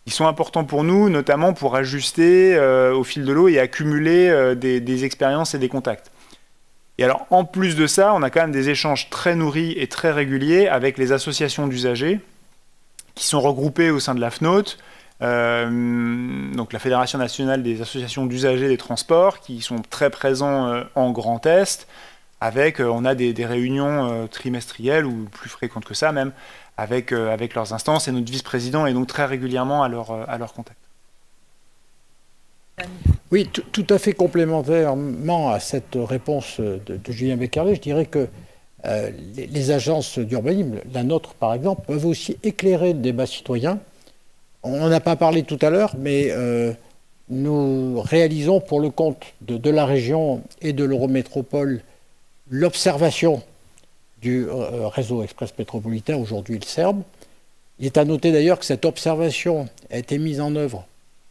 ils sont importants pour nous, notamment pour ajuster au fil de l'eau et accumuler des expériences et des contacts. Et alors, en plus de ça, on a quand même des échanges très nourris et très réguliers avec les associations d'usagers qui sont regroupées au sein de la FNOT, donc la Fédération nationale des associations d'usagers des transports, qui sont très présents en Grand Est, avec, on a des réunions trimestrielles ou plus fréquentes que ça même, avec leurs instances, et notre vice-président est donc très régulièrement à leur contact. Oui, tout à fait complémentairement à cette réponse de Julien Beccarlet, je dirais que les agences d'urbanisme, la nôtre par exemple, peuvent aussi éclairer le débat citoyen. On n'en a pas parlé tout à l'heure, mais nous réalisons pour le compte de la région et de l'Eurométropole l'observation du réseau express métropolitain, aujourd'hui le SERM. Il est à noter d'ailleurs que cette observation a été mise en œuvre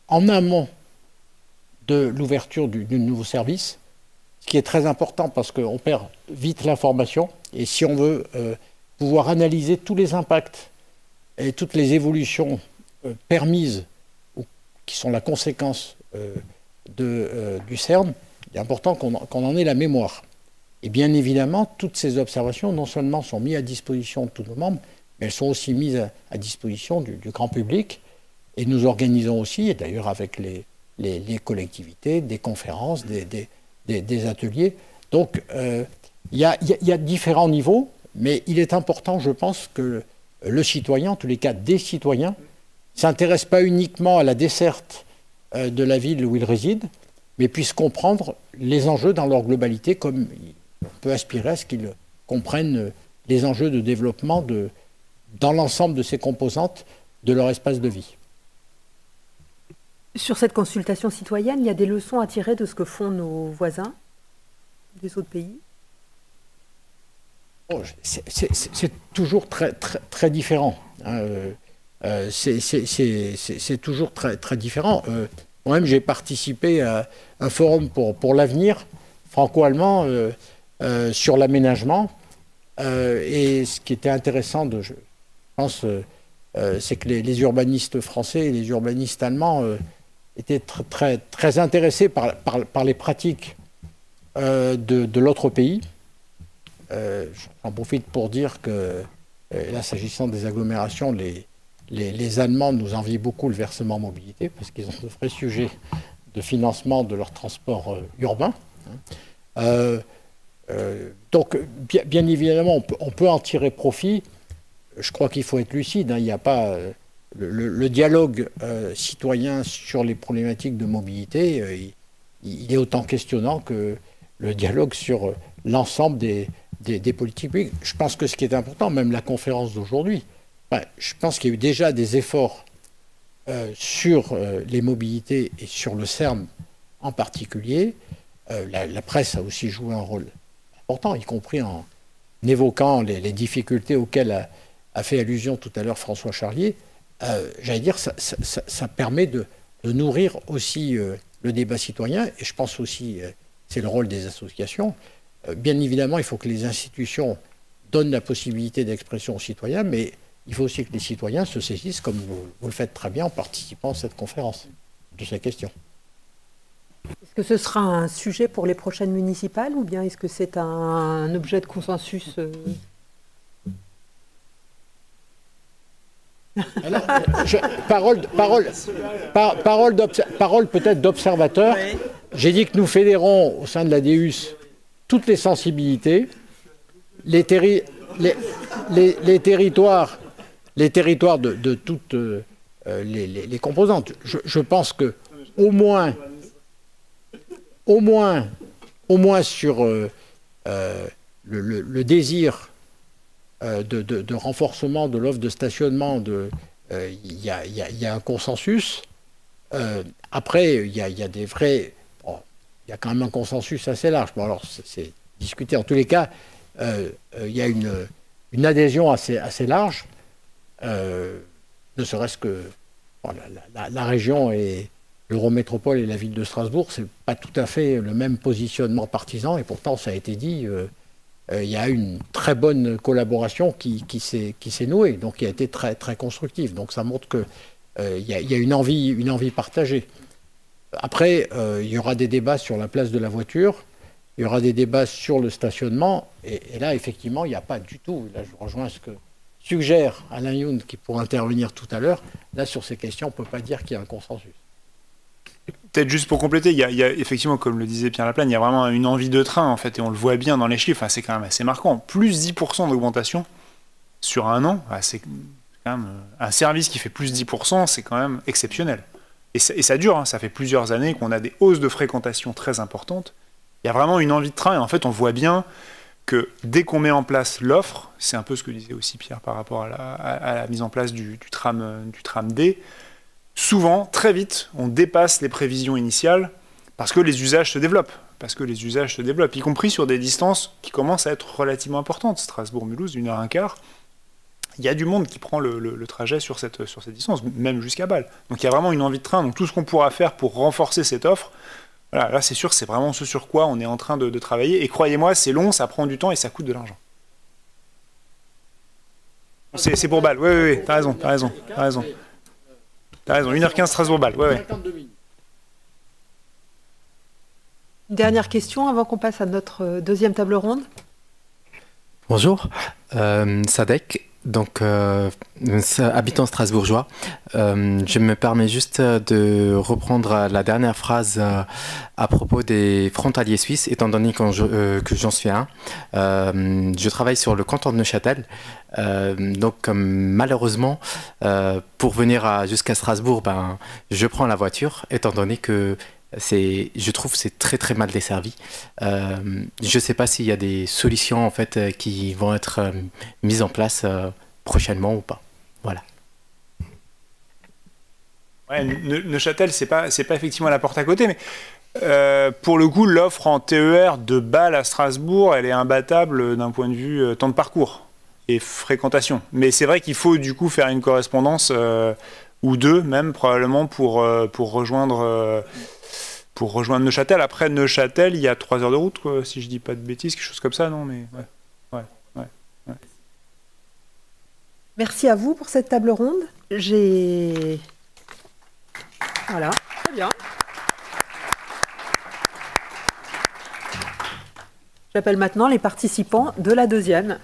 en amont de l'ouverture du nouveau service, ce qui est très important parce qu'on perd vite l'information. Et si on veut pouvoir analyser tous les impacts et toutes les évolutions permises, ou qui sont la conséquence du CERN, il est important qu'on en ait la mémoire. Et bien évidemment, toutes ces observations, non seulement sont mises à disposition de tous nos membres, mais elles sont aussi mises à disposition du grand public. Et nous organisons aussi, et d'ailleurs avec les collectivités, des conférences, des ateliers. Donc, il y a différents niveaux, mais il est important, je pense, que le citoyen, en tous les cas des citoyens, ne s'intéresse pas uniquement à la desserte de la ville où il réside, mais puisse comprendre les enjeux dans leur globalité, comme on peut aspirer à ce qu'ils comprennent les enjeux de développement dans l'ensemble de ces composantes de leur espace de vie. Sur cette consultation citoyenne, il y a des leçons à tirer de ce que font nos voisins des autres pays? C'est toujours très différent. C'est toujours très différent. Moi-même, j'ai participé à un forum pour l'avenir franco-allemand sur l'aménagement. Et ce qui était intéressant, je pense, c'est que les urbanistes français et les urbanistes allemands étaient très intéressés par les pratiques de l'autre pays. J'en profite pour dire que, là, s'agissant des agglomérations, les Allemands nous envient beaucoup le versement mobilité, parce qu'ils ont de vrais sujets de financement de leur transport urbain. Donc, bien évidemment, on peut en tirer profit. Je crois qu'il faut être lucide. Il n'y a pas... Le dialogue citoyen sur les problématiques de mobilité, il est autant questionnant que le dialogue sur l'ensemble des politiques publiques. Je pense que ce qui est important, même la conférence d'aujourd'hui, je pense qu'il y a eu déjà des efforts sur les mobilités et sur le CERM en particulier. La presse a aussi joué un rôle important, y compris en évoquant les difficultés auxquelles a fait allusion tout à l'heure François Charlier. J'allais dire, ça permet de nourrir aussi le débat citoyen, et je pense aussi, c'est le rôle des associations. Bien évidemment, il faut que les institutions donnent la possibilité d'expression aux citoyens, mais il faut aussi que les citoyens se saisissent, comme vous le faites très bien en participant à cette conférence, de ces questions. Est-ce que ce sera un sujet pour les prochaines municipales, ou bien est-ce que c'est un objet de consensus Alors, parole peut-être d'observateur. Oui. J'ai dit que nous fédérons au sein de la DEUS toutes les sensibilités, les territoires de toutes les composantes. Je pense que au moins sur le désir de renforcement de l'offre de stationnement, de il y a un consensus. Après, il y a des vrais... Bon, il y a quand même un consensus assez large. Bon, alors, c'est discuté. En tous les cas, il y a une adhésion assez large, ne serait-ce que bon, la région et l'Eurométropole et la ville de Strasbourg, c'est pas tout à fait le même positionnement partisan, et pourtant, ça a été dit, il y a une très bonne collaboration qui s'est nouée, donc qui a été très, très constructive. Donc ça montre que il y a une envie partagée. Après, il y aura des débats sur la place de la voiture, il y aura des débats sur le stationnement, et là, effectivement, il n'y a pas du tout, là je rejoins ce que suggère Alain Youn, qui pourra intervenir tout à l'heure, là, sur ces questions, on ne peut pas dire qu'il y a un consensus. Peut-être juste pour compléter, il y a effectivement, comme le disait Pierre Laplagne, il y a vraiment une envie de train, en fait, et on le voit bien dans les chiffres, c'est quand même assez marquant. Plus 10% d'augmentation sur un an, c'est quand même un service qui fait plus 10%, c'est quand même exceptionnel. Et ça dure, ça fait plusieurs années qu'on a des hausses de fréquentation très importantes. Il y a vraiment une envie de train, et en fait, on voit bien que dès qu'on met en place l'offre, c'est un peu ce que disait aussi Pierre par rapport à la mise en place du tram D, souvent, très vite, on dépasse les prévisions initiales parce que les usages se développent. Y compris sur des distances qui commencent à être relativement importantes. Strasbourg-Mulhouse, 1h15, il y a du monde qui prend le trajet sur cette distance, même jusqu'à Bâle. Donc il y a vraiment une envie de train. Donc tout ce qu'on pourra faire pour renforcer cette offre, voilà, là c'est sûr, c'est vraiment ce sur quoi on est en train de travailler. Et croyez-moi, c'est long, ça prend du temps et ça coûte de l'argent. C'est pour Bâle, oui, t'as raison. 1h15 Strasbourg-Bâle, ouais. Une dernière question avant qu'on passe à notre deuxième table ronde. Bonjour, Sadek, donc habitant strasbourgeois. Je me permets juste de reprendre la dernière phrase à propos des frontaliers suisses, étant donné que j'en suis un. Je travaille sur le canton de Neuchâtel. Donc malheureusement, pour venir jusqu'à Strasbourg, je prends la voiture, étant donné que je trouve que c'est très très mal desservi. Je ne sais pas s'il y a des solutions en fait qui vont être mises en place prochainement ou pas. Voilà. Ouais, Neuchâtel, c'est pas effectivement la porte à côté, mais pour le coup, l'offre en TER de Bâle à Strasbourg, elle est imbattable d'un point de vue temps de parcours et fréquentation. Mais c'est vrai qu'il faut du coup faire une correspondance ou deux même probablement pour rejoindre Neuchâtel. Après Neuchâtel, il y a 3 heures de route, quoi, si je dis pas de bêtises, quelque chose comme ça, non mais ouais. Merci à vous pour cette table ronde. Voilà, très bien. J'appelle maintenant les participants de la deuxième.